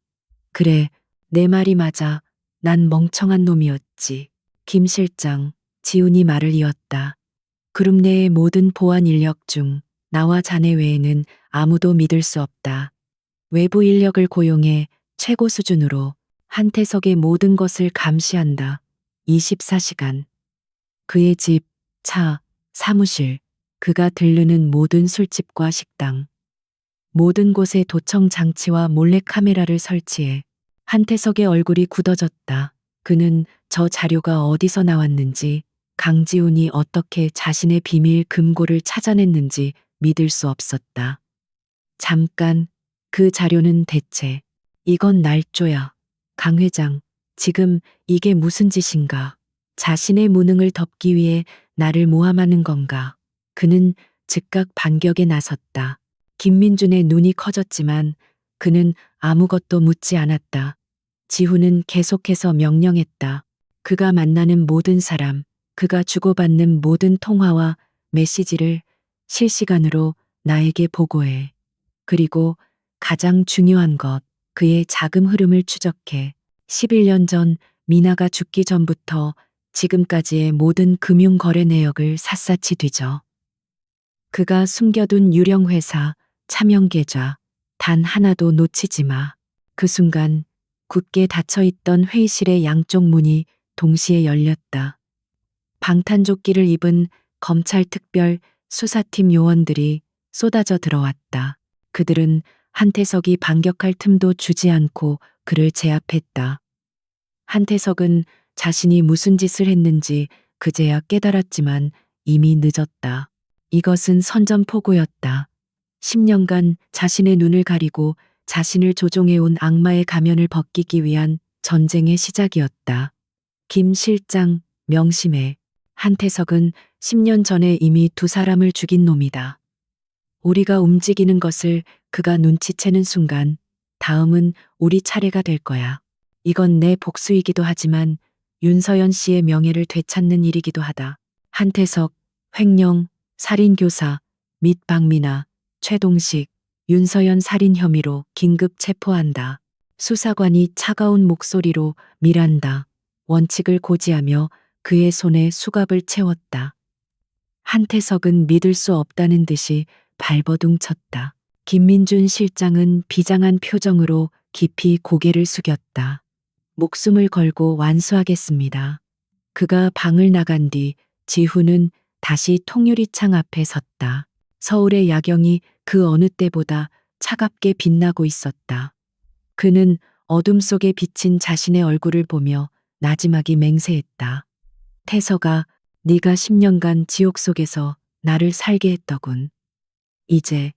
그래, 내 말이 맞아. 난 멍청한 놈이었지. 김 실장, 지훈이 말을 이었다. 그룹 내의 모든 보안 인력 중 나와 자네 외에는 아무도 믿을 수 없다. 외부 인력을 고용해 최고 수준으로 한태석의 모든 것을 감시한다. 24시간. 그의 집, 차, 사무실, 그가 들르는 모든 술집과 식당. 모든 곳에 도청 장치와 몰래카메라를 설치해 한태석의 얼굴이 굳어졌다. 그는 저 자료가 어디서 나왔는지, 강지훈이 어떻게 자신의 비밀 금고를 찾아냈는지 믿을 수 없었다. 잠깐, 그 자료는 대체, 이건 날조야. 강 회장, 지금 이게 무슨 짓인가? 자신의 무능을 덮기 위해 나를 모함하는 건가? 그는 즉각 반격에 나섰다. 김민준의 눈이 커졌지만 그는 아무것도 묻지 않았다. 지훈은 계속해서 명령했다. 그가 만나는 모든 사람, 그가 주고받는 모든 통화와 메시지를 실시간으로 나에게 보고해. 그리고 가장 중요한 것, 그의 자금 흐름을 추적해. 11년 전 미나가 죽기 전부터 지금까지의 모든 금융 거래 내역을 샅샅이 뒤져. 그가 숨겨둔 유령 회사, 차명 계좌, 단 하나도 놓치지 마. 그 순간 굳게 닫혀있던 회의실의 양쪽 문이 동시에 열렸다. 방탄조끼를 입은 검찰 특별 수사팀 요원들이 쏟아져 들어왔다. 그들은 한태석이 반격할 틈도 주지 않고 그를 제압했다. 한태석은 자신이 무슨 짓을 했는지 그제야 깨달았지만 이미 늦었다. 이것은 선전포고였다. 10년간 자신의 눈을 가리고 자신을 조종해온 악마의 가면을 벗기기 위한 전쟁의 시작이었다. 김 실장, 명심해. 한태석은 10년 전에 이미 2사람을 죽인 놈이다. 우리가 움직이는 것을 그가 눈치채는 순간 다음은 우리 차례가 될 거야. 이건 내 복수이기도 하지만 윤서연 씨의 명예를 되찾는 일이기도 하다. 한태석, 횡령, 살인교사, 및 박미나, 최동식, 윤서연 살인 혐의로 긴급 체포한다. 수사관이 차가운 목소리로 밀한다. 원칙을 고지하며 그의 손에 수갑을 채웠다. 한태석은 믿을 수 없다는 듯이 발버둥 쳤다. 김민준 실장은 비장한 표정으로 깊이 고개를 숙였다. 목숨을 걸고 완수하겠습니다. 그가 방을 나간 뒤 지훈은 다시 통유리창 앞에 섰다. 서울의 야경이 그 어느 때보다 차갑게 빛나고 있었다. 그는 어둠 속에 비친 자신의 얼굴을 보며 나지막이 맹세했다. 태석아, 네가 10년간 지옥 속에서 나를 살게 했더군. 이제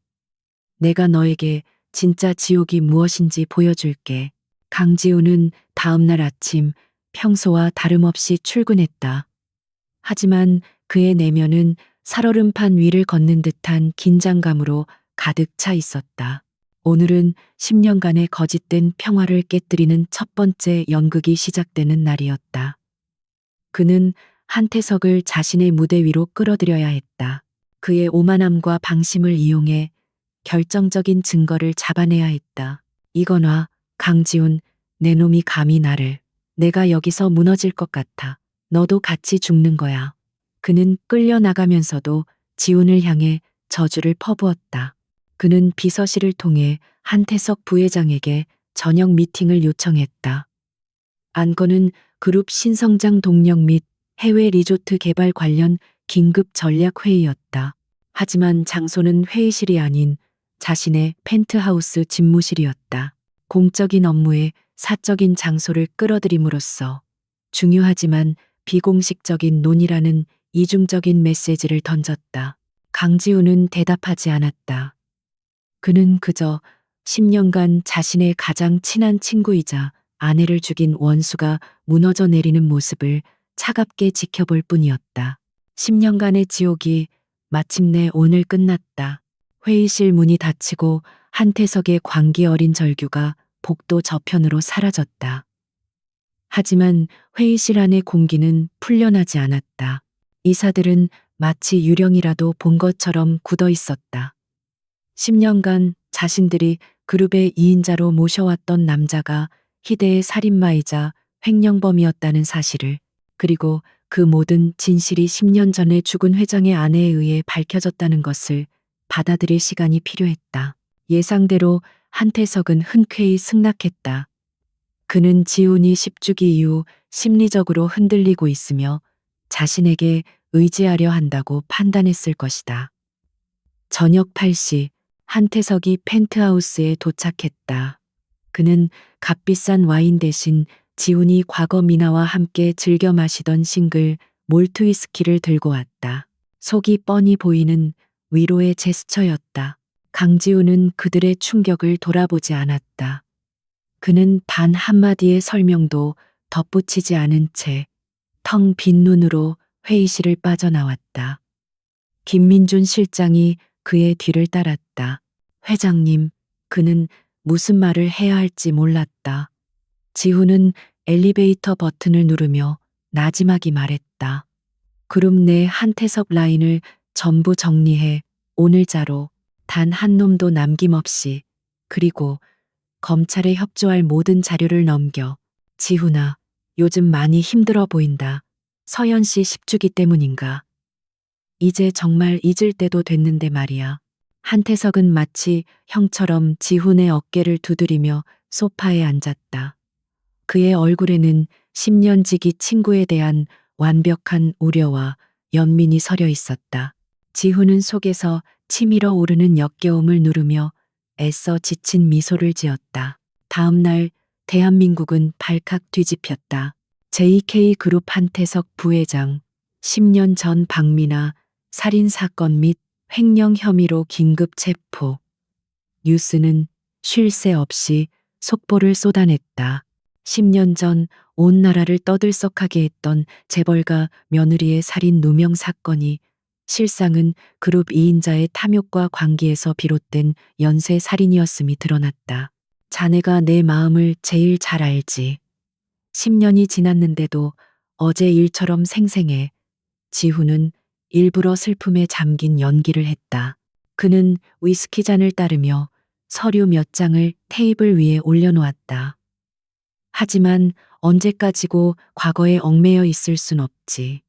내가 너에게 진짜 지옥이 무엇인지 보여줄게. 강지훈은 다음날 아침 평소와 다름없이 출근했다. 하지만 그의 내면은 살얼음판 위를 걷는 듯한 긴장감으로 가득 차 있었다. 오늘은 10년간의 거짓된 평화를 깨뜨리는 첫 번째 연극이 시작되는 날이었다. 그는 한태석을 자신의 무대 위로 끌어들여야 했다. 그의 오만함과 방심을 이용해 결정적인 증거를 잡아내야 했다. 이건화, 강지훈, 내 놈이 감히 나를. 내가 여기서 무너질 것 같아. 너도 같이 죽는 거야. 그는 끌려나가면서도 지훈을 향해 저주를 퍼부었다. 그는 비서실을 통해 한태석 부회장에게 저녁 미팅을 요청했다. 안건은 그룹 신성장 동력 및 해외 리조트 개발 관련 긴급 전략 회의였다. 하지만 장소는 회의실이 아닌 자신의 펜트하우스 집무실이었다. 공적인 업무에 사적인 장소를 끌어들임으로써 중요하지만 비공식적인 논의라는 이중적인 메시지를 던졌다. 강지훈은 대답하지 않았다. 그는 그저 10년간 자신의 가장 친한 친구이자 아내를 죽인 원수가 무너져 내리는 모습을 차갑게 지켜볼 뿐이었다. 10년간의 지옥이 마침내 오늘 끝났다. 회의실 문이 닫히고 한태석의 광기 어린 절규가 복도 저편으로 사라졌다. 하지만 회의실 안의 공기는 풀려나지 않았다. 이사들은 마치 유령이라도 본 것처럼 굳어 있었다. 10년간 자신들이 그룹의 2인자로 모셔왔던 남자가 희대의 살인마이자 횡령범이었다는 사실을, 그리고 그 모든 진실이 10년 전에 죽은 회장의 아내에 의해 밝혀졌다는 것을 받아들일 시간이 필요했다. 예상대로 한태석은 흔쾌히 승낙했다. 그는 지훈이 10주기 이후 심리적으로 흔들리고 있으며 자신에게 의지하려 한다고 판단했을 것이다. 저녁 8시 한태석이 펜트하우스에 도착했다. 그는 값비싼 와인 대신 지훈이 과거 미나와 함께 즐겨 마시던 싱글 몰트 위스키를 들고 왔다. 속이 뻔히 보이는 위로의 제스처였다. 강지훈은 그들의 충격을 돌아보지 않았다. 그는 단 한마디의 설명도 덧붙이지 않은 채 텅 빈 눈으로 회의실을 빠져나왔다. 김민준 실장이 그의 뒤를 따랐다. 회장님, 그는 무슨 말을 해야 할지 몰랐다. 지훈은 엘리베이터 버튼을 누르며 나지막이 말했다. 그룹 내 한태석 라인을 전부 정리해 오늘자로 단 한 놈도 남김없이, 그리고 검찰에 협조할 모든 자료를 넘겨. 지훈아, 요즘 많이 힘들어 보인다. 서현 씨 10주기 때문인가? 이제 정말 잊을 때도 됐는데 말이야. 한태석은 마치 형처럼 지훈의 어깨를 두드리며 소파에 앉았다. 그의 얼굴에는 10년 지기 친구에 대한 완벽한 우려와 연민이 서려 있었다. 지훈은 속에서 치밀어 오르는 역겨움을 누르며 애써 지친 미소를 지었다. 다음 날 대한민국은 발칵 뒤집혔다. JK그룹 한태석 부회장, 10년 전 박미나 살인사건 및 횡령 혐의로 긴급 체포. 뉴스는 쉴 새 없이 속보를 쏟아냈다. 10년 전 온 나라를 떠들썩하게 했던 재벌가 며느리의 살인 누명 사건이 실상은 그룹 2인자의 탐욕과 관계에서 비롯된 연쇄 살인이었음이 드러났다. 자네가 내 마음을 제일 잘 알지. 10년이 지났는데도 어제 일처럼 생생해. 지훈은 일부러 슬픔에 잠긴 연기를 했다. 그는 위스키 잔을 따르며 서류 몇 장을 테이블 위에 올려놓았다. 하지만 언제까지고 과거에 얽매여 있을 순 없지.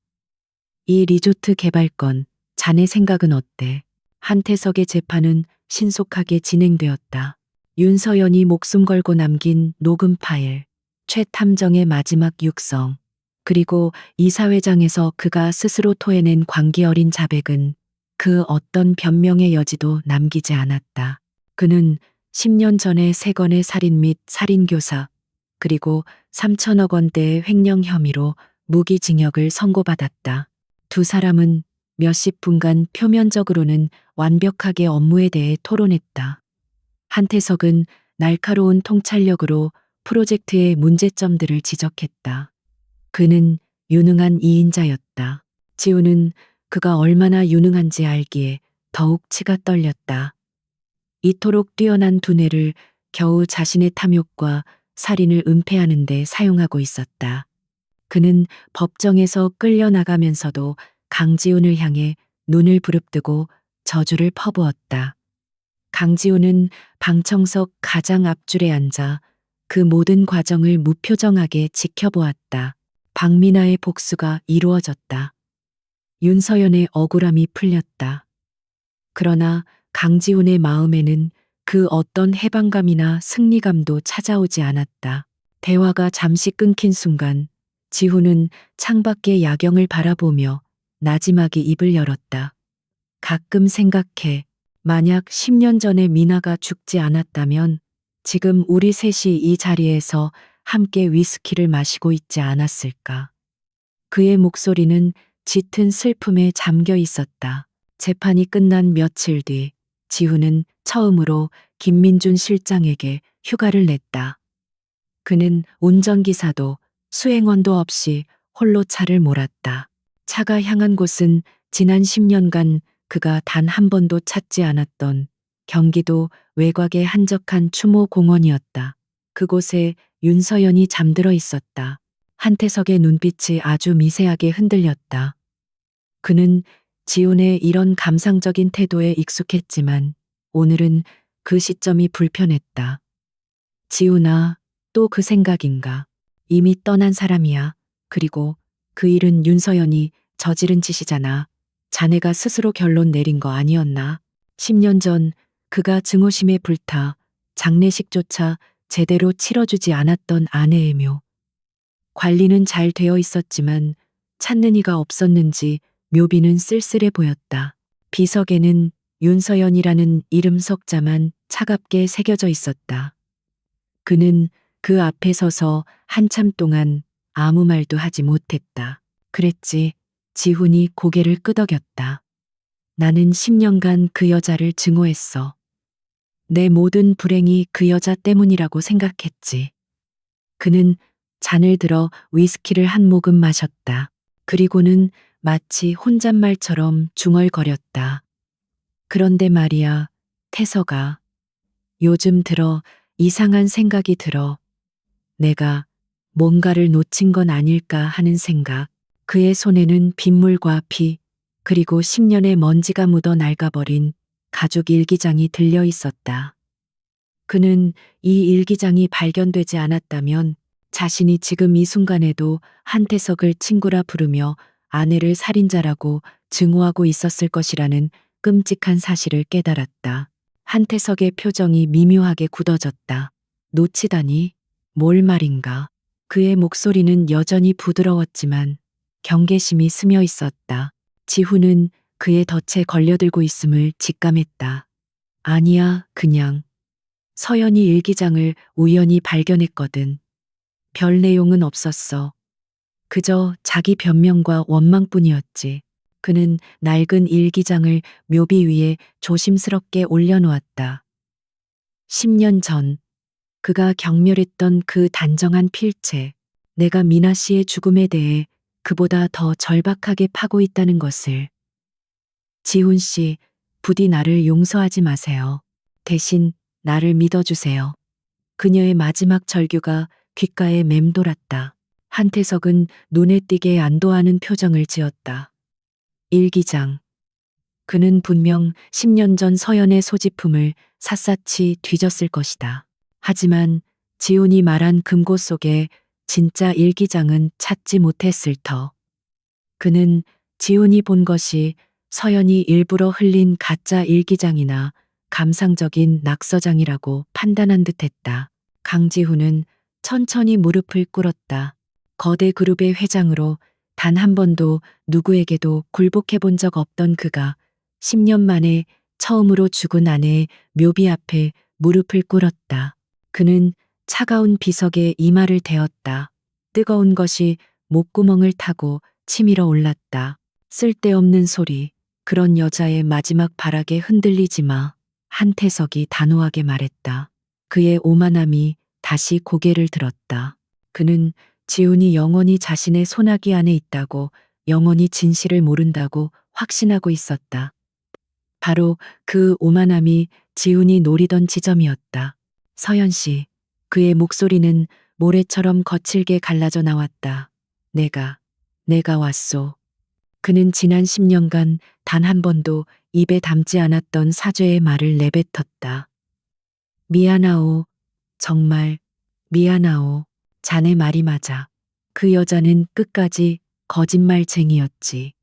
이 리조트 개발건, 자네 생각은 어때? 한태석의 재판은 신속하게 진행되었다. 윤서연이 목숨 걸고 남긴 녹음 파일, 최 탐정의 마지막 육성, 그리고 이사회장에서 그가 스스로 토해낸 광기 어린 자백은 그 어떤 변명의 여지도 남기지 않았다. 그는 10년 전에 3건의 살인 및 살인교사, 그리고 3천억 원대의 횡령 혐의로 무기징역을 선고받았다. 두 사람은 몇십 분간 표면적으로는 완벽하게 업무에 대해 토론했다. 한태석은 날카로운 통찰력으로 프로젝트의 문제점들을 지적했다. 그는 유능한 이인자였다. 지우는 그가 얼마나 유능한지 알기에 더욱 치가 떨렸다. 이토록 뛰어난 두뇌를 겨우 자신의 탐욕과 살인을 은폐하는 데 사용하고 있었다. 그는 법정에서 끌려나가면서도 강지훈을 향해 눈을 부릅뜨고 저주를 퍼부었다. 강지훈은 방청석 가장 앞줄에 앉아 그 모든 과정을 무표정하게 지켜보았다. 박민아의 복수가 이루어졌다. 윤서연의 억울함이 풀렸다. 그러나 강지훈의 마음에는 그 어떤 해방감이나 승리감도 찾아오지 않았다. 대화가 잠시 끊긴 순간 지훈은 창밖의 야경을 바라보며 나지막이 입을 열었다. 가끔 생각해. 만약 10년 전에 미나가 죽지 않았다면 지금 우리 셋이 이 자리에서 함께 위스키를 마시고 있지 않았을까. 그의 목소리는 짙은 슬픔에 잠겨 있었다. 재판이 끝난 며칠 뒤 지훈은 처음으로 김민준 실장에게 휴가를 냈다. 그는 운전기사도 수행원도 없이 홀로 차를 몰았다. 차가 향한 곳은 지난 10년간 그가 단 한 번도 찾지 않았던 경기도 외곽의 한적한 추모 공원이었다. 그곳에 윤서연이 잠들어 있었다. 한태석의 눈빛이 아주 미세하게 흔들렸다. 그는 지훈의 이런 감상적인 태도에 익숙했지만 오늘은 그 시점이 불편했다. 지훈아, 또 그 생각인가? 이미 떠난 사람이야. 그리고 그 일은 윤서연이 저지른 짓이잖아. 자네가 스스로 결론 내린 거 아니었나? 10년 전 그가 증오심에 불타 장례식조차 제대로 치러주지 않았던 아내의 묘. 관리는 잘 되어 있었지만 찾는 이가 없었는지 묘비는 쓸쓸해 보였다. 비석에는 윤서연이라는 이름 석자만 차갑게 새겨져 있었다. 그는 그 앞에 서서 한참 동안 아무 말도 하지 못했다. 그랬지. 지훈이 고개를 끄덕였다. 나는 10년간 그 여자를 증오했어. 내 모든 불행이 그 여자 때문이라고 생각했지. 그는 잔을 들어 위스키를 한 모금 마셨다. 그리고는 마치 혼잣말처럼 중얼거렸다. 그런데 말이야, 태석아. 요즘 들어 이상한 생각이 들어. 내가 뭔가를 놓친 건 아닐까 하는 생각. 그의 손에는 빗물과 피, 그리고 10년의 먼지가 묻어 낡아버린 가족 일기장이 들려 있었다. 그는 이 일기장이 발견되지 않았다면 자신이 지금 이 순간에도 한태석을 친구라 부르며 아내를 살인자라고 증오하고 있었을 것이라는 끔찍한 사실을 깨달았다. 한태석의 표정이 미묘하게 굳어졌다. 놓치다니? 뭘 말인가? 그의 목소리는 여전히 부드러웠지만 경계심이 스며 있었다. 지훈은 그의 덫에 걸려들고 있음을 직감했다. 아니야, 그냥. 서연이 일기장을 우연히 발견했거든. 별 내용은 없었어. 그저 자기 변명과 원망뿐이었지. 그는 낡은 일기장을 묘비 위에 조심스럽게 올려놓았다. 10년 전, 그가 경멸했던 그 단정한 필체, 내가 미나 씨의 죽음에 대해 그보다 더 절박하게 파고 있다는 것을. 지훈 씨, 부디 나를 용서하지 마세요. 대신 나를 믿어주세요. 그녀의 마지막 절규가 귓가에 맴돌았다. 한태석은 눈에 띄게 안도하는 표정을 지었다. 일기장. 그는 분명 10년 전 서연의 소지품을 샅샅이 뒤졌을 것이다. 하지만 지훈이 말한 금고 속에 진짜 일기장은 찾지 못했을 터. 그는 지훈이 본 것이 서연이 일부러 흘린 가짜 일기장이나 감상적인 낙서장이라고 판단한 듯했다. 강지훈은 천천히 무릎을 꿇었다. 거대 그룹의 회장으로 단 한 번도 누구에게도 굴복해 본 적 없던 그가 10년 만에 처음으로 죽은 아내의 묘비 앞에 무릎을 꿇었다. 그는 차가운 비석에 이마를 대었다. 뜨거운 것이 목구멍을 타고 치밀어 올랐다. 쓸데없는 소리. 그런 여자의 마지막 발악에 흔들리지 마. 한태석이 단호하게 말했다. 그의 오만함이 다시 고개를 들었다. 그는 지훈이 영원히 자신의 소나기 안에 있다고, 영원히 진실을 모른다고 확신하고 있었다. 바로 그 오만함이 지훈이 노리던 지점이었다. 서연 씨, 그의 목소리는 모래처럼 거칠게 갈라져 나왔다. 내가 왔소. 그는 지난 10년간 단 한 번도 입에 담지 않았던 사죄의 말을 내뱉었다. 미안하오. 정말 미안하오. 자네 말이 맞아. 그 여자는 끝까지 거짓말쟁이였지.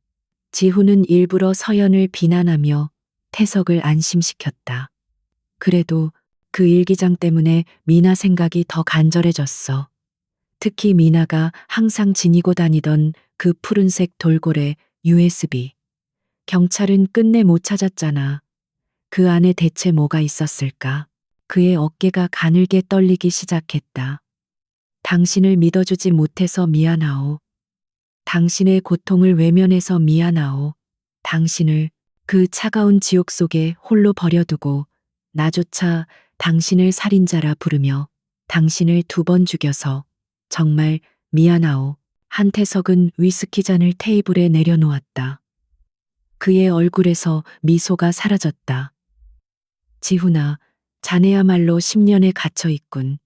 지훈은 일부러 서연을 비난하며 태석을 안심시켰다. 그래도 그 일기장 때문에 미나 생각이 더 간절해졌어. 특히 미나가 항상 지니고 다니던 그 푸른색 돌고래 USB. 경찰은 끝내 못 찾았잖아. 그 안에 대체 뭐가 있었을까? 그의 어깨가 가늘게 떨리기 시작했다. 당신을 믿어주지 못해서 미안하오. 당신의 고통을 외면해서 미안하오. 당신을 그 차가운 지옥 속에 홀로 버려두고 나조차 당신을 살인자라 부르며 당신을 2번 죽여서 정말 미안하오. 한태석은 위스키 잔을 테이블에 내려놓았다. 그의 얼굴에서 미소가 사라졌다. 지훈아, 자네야말로 10년에 갇혀 있군.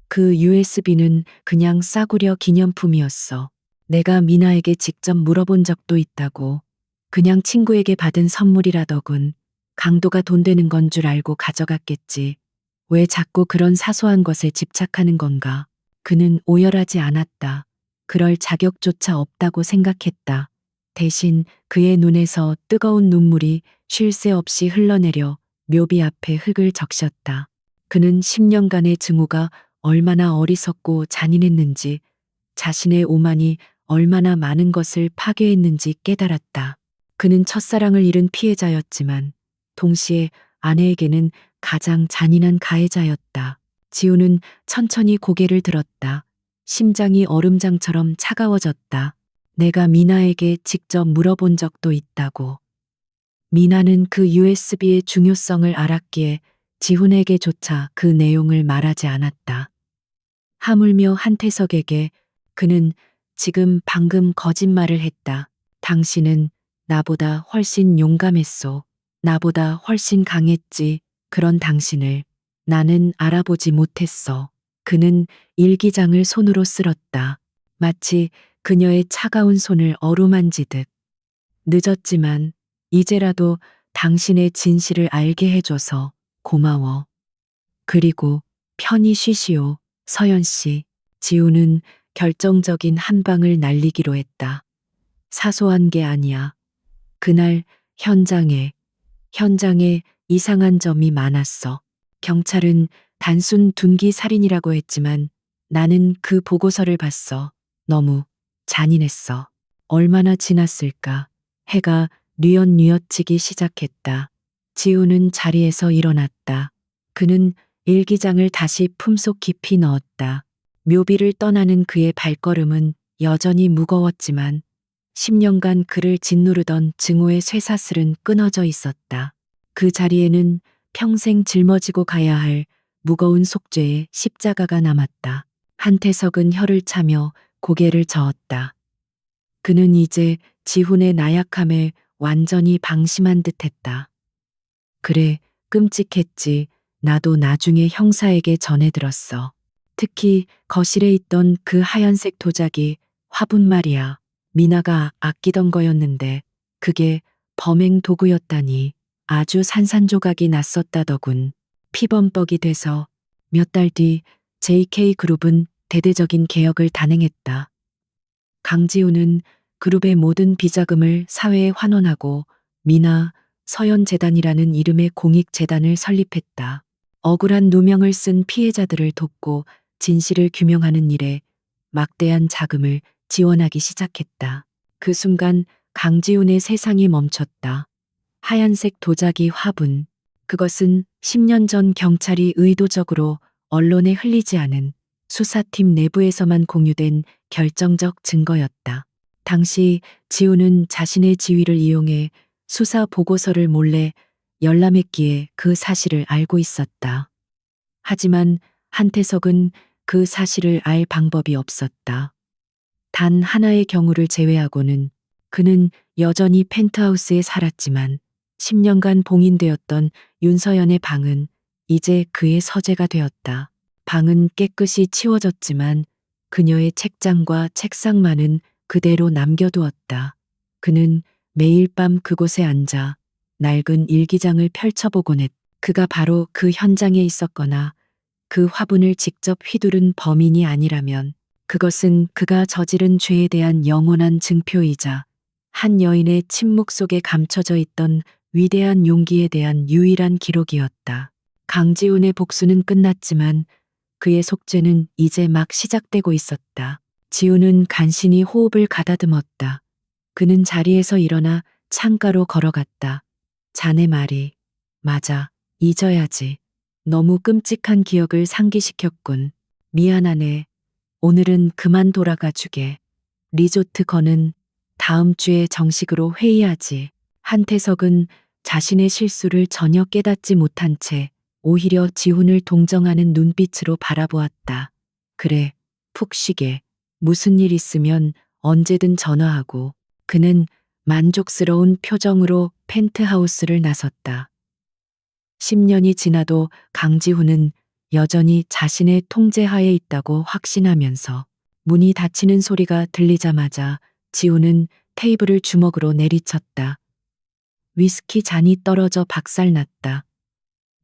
그 USB는 그냥 싸구려 기념품이었어. 내가 미나에게 직접 물어본 적도 있다고. 그냥 친구에게 받은 선물이라더군. 강도가 돈 되는 건 줄 알고 가져갔겠지. 왜 자꾸 그런 사소한 것에 집착하는 건가? 그는 오열하지 않았다. 그럴 자격조차 없다고 생각했다. 대신 그의 눈에서 뜨거운 눈물이 쉴 새 없이 흘러내려 묘비 앞에 흙을 적셨다. 그는 10년간의 증오가 얼마나 어리석고 잔인했는지, 자신의 오만이 얼마나 많은 것을 파괴했는지 깨달았다. 그는 첫사랑을 잃은 피해자였지만 동시에 아내에게는 가장 잔인한 가해자였다. 지우는 천천히 고개를 들었다. 심장이 얼음장처럼 차가워졌다. 내가 미나에게 직접 물어본 적도 있다고. 미나는 그 USB의 중요성을 알았기에 지훈에게조차 그 내용을 말하지 않았다. 하물며 한태석에게 그는 지금 방금 거짓말을 했다. 당신은 나보다 훨씬 용감했소. 나보다 훨씬 강했지. 그런 당신을 나는 알아보지 못했어. 그는 일기장을 손으로 쓸었다. 마치 그녀의 차가운 손을 어루만지듯. 늦었지만 이제라도 당신의 진실을 알게 해줘서 고마워. 그리고 편히 쉬시오, 서연 씨. 지우는 결정적인 한 방을 날리기로 했다. 사소한 게 아니야. 그날 현장에 이상한 점이 많았어. 경찰은 단순 둔기 살인이라고 했지만 나는 그 보고서를 봤어. 너무 잔인했어. 얼마나 지났을까? 해가 뉘엿뉘엿 지기 시작했다. 지우는 자리에서 일어났다. 그는 일기장을 다시 품속 깊이 넣었다. 묘비를 떠나는 그의 발걸음은 여전히 무거웠지만 10년간 그를 짓누르던 증오의 쇠사슬은 끊어져 있었다. 그 자리에는 평생 짊어지고 가야 할 무거운 속죄의 십자가가 남았다. 한태석은 혀를 차며 고개를 저었다. 그는 이제 지훈의 나약함에 완전히 방심한 듯했다. 그래, 끔찍했지. 나도 나중에 형사에게 전해 들었어. 특히 거실에 있던 그 하얀색 도자기, 화분 말이야. 미나가 아끼던 거였는데 그게 범행 도구였다니. 아주 산산조각이 났었다더군. 피범벅이 돼서 몇 달 뒤 JK그룹은 대대적인 개혁을 단행했다. 강지우는 그룹의 모든 비자금을 사회에 환원하고 미나 서연재단이라는 이름의 공익재단을 설립했다. 억울한 누명을 쓴 피해자들을 돕고 진실을 규명하는 일에 막대한 자금을 지원하기 시작했다. 그 순간 강지훈의 세상이 멈췄다. 하얀색 도자기 화분. 그것은 10년 전 경찰이 의도적으로 언론에 흘리지 않은 수사팀 내부에서만 공유된 결정적 증거였다. 당시 지훈은 자신의 지위를 이용해 수사 보고서를 몰래 열람했기에 그 사실을 알고 있었다. 하지만 한태석은 그 사실을 알 방법이 없었다. 단 하나의 경우를 제외하고는 그는 여전히 펜트하우스에 살았지만 10년간 봉인되었던 윤서연의 방은 이제 그의 서재가 되었다. 방은 깨끗이 치워졌지만 그녀의 책장과 책상만은 그대로 남겨두었다. 그는 매일 밤 그곳에 앉아 낡은 일기장을 펼쳐보곤 했다. 그가 바로 그 현장에 있었거나 그 화분을 직접 휘두른 범인이 아니라면 그것은 그가 저지른 죄에 대한 영원한 증표이자 한 여인의 침묵 속에 감춰져 있던 위대한 용기에 대한 유일한 기록이었다. 강지훈의 복수는 끝났지만 그의 속죄는 이제 막 시작되고 있었다. 지훈은 간신히 호흡을 가다듬었다. 그는 자리에서 일어나 창가로 걸어갔다. 자네 말이 맞아. 잊어야지. 너무 끔찍한 기억을 상기시켰군. 미안하네. 오늘은 그만 돌아가 주게. 리조트 건은 다음 주에 정식으로 회의하지. 한태석은 자신의 실수를 전혀 깨닫지 못한 채 오히려 지훈을 동정하는 눈빛으로 바라보았다. 그래, 푹 쉬게. 무슨 일 있으면 언제든 전화하고. 그는 만족스러운 표정으로 펜트하우스를 나섰다. 10년이 지나도 강지훈은 여전히 자신의 통제하에 있다고 확신하면서 문이 닫히는 소리가 들리자마자 지훈은 테이블을 주먹으로 내리쳤다. 위스키 잔이 떨어져 박살났다.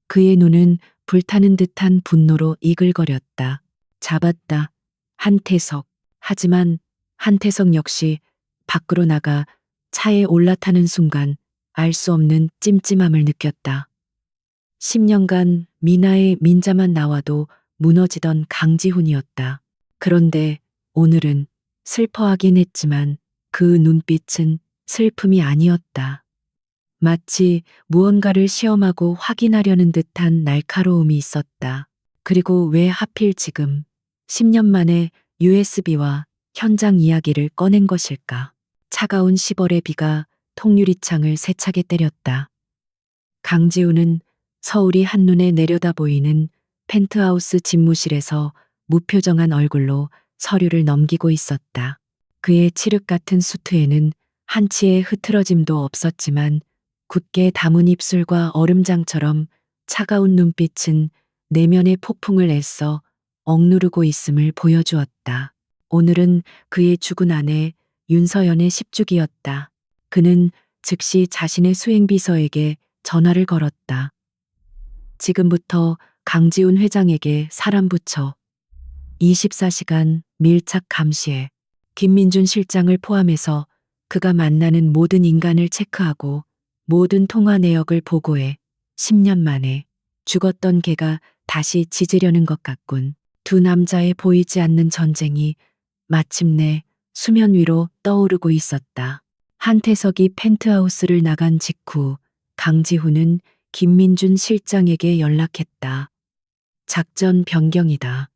그의 눈은 불타는 듯한 분노로 이글거렸다. 잡았다. 한태석. 하지만 한태석 역시 밖으로 나가 차에 올라타는 순간 알 수 없는 찜찜함을 느꼈다. 10년간 미나의 민자만 나와도 무너지던 강지훈이었다. 그런데 오늘은 슬퍼하긴 했지만 그 눈빛은 슬픔이 아니었다. 마치 무언가를 시험하고 확인하려는 듯한 날카로움이 있었다. 그리고 왜 하필 지금 10년 만에 USB와 현장 이야기를 꺼낸 것일까? 차가운 10월의 비가 통유리창을 세차게 때렸다. 강지훈은 서울이 한눈에 내려다 보이는 펜트하우스 집무실에서 무표정한 얼굴로 서류를 넘기고 있었다. 그의 칠흑 같은 수트에는 한치의 흐트러짐도 없었지만 굳게 담은 입술과 얼음장처럼 차가운 눈빛은 내면의 폭풍을 애써 억누르고 있음을 보여주었다. 오늘은 그의 죽은 아내 윤서연의 10주기였다. 그는 즉시 자신의 수행비서에게 전화를 걸었다. 지금부터 강지훈 회장에게 사람 붙여 24시간 밀착 감시해. 김민준 실장을 포함해서 그가 만나는 모든 인간을 체크하고 모든 통화 내역을 보고해. 10년 만에 죽었던 개가 다시 짖으려는 것 같군. 두 남자의 보이지 않는 전쟁이 마침내 수면 위로 떠오르고 있었다. 한태석이 펜트하우스를 나간 직후 강지훈은 김민준 실장에게 연락했다. 작전 변경이다.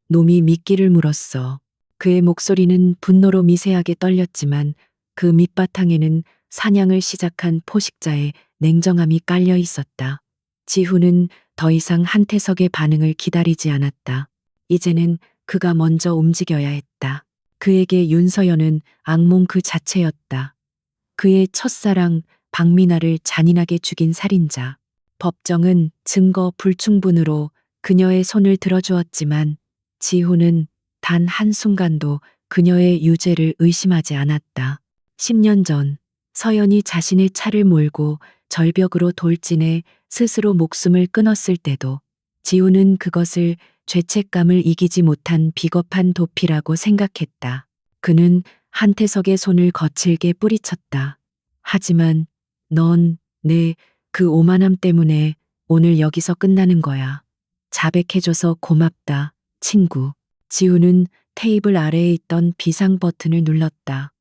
놈이 미끼를 물었어. 그의 목소리는 분노로 미세하게 떨렸지만 그 밑바탕에는 사냥을 시작한 포식자의 냉정함이 깔려 있었다. 지훈은 더 이상 한태석의 반응을 기다리지 않았다. 이제는 그가 먼저 움직여야 했다. 그에게 윤서연은 악몽 그 자체였다. 그의 첫사랑 박미나를 잔인하게 죽인 살인자. 법정은 증거 불충분으로 그녀의 손을 들어주었지만 지훈은 단 한순간도 그녀의 유죄를 의심하지 않았다. 10년 전 서연이 자신의 차를 몰고 절벽으로 돌진해 스스로 목숨을 끊었을 때도 지훈은 그것을 죄책감을 이기지 못한 비겁한 도피라고 생각했다. 그는 한태석의 손을 거칠게 뿌리쳤다. 하지만 넌 내 그 오만함 때문에 오늘 여기서 끝나는 거야. 자백해줘서 고맙다, 친구. 지우는 테이블 아래에 있던 비상 버튼을 눌렀다.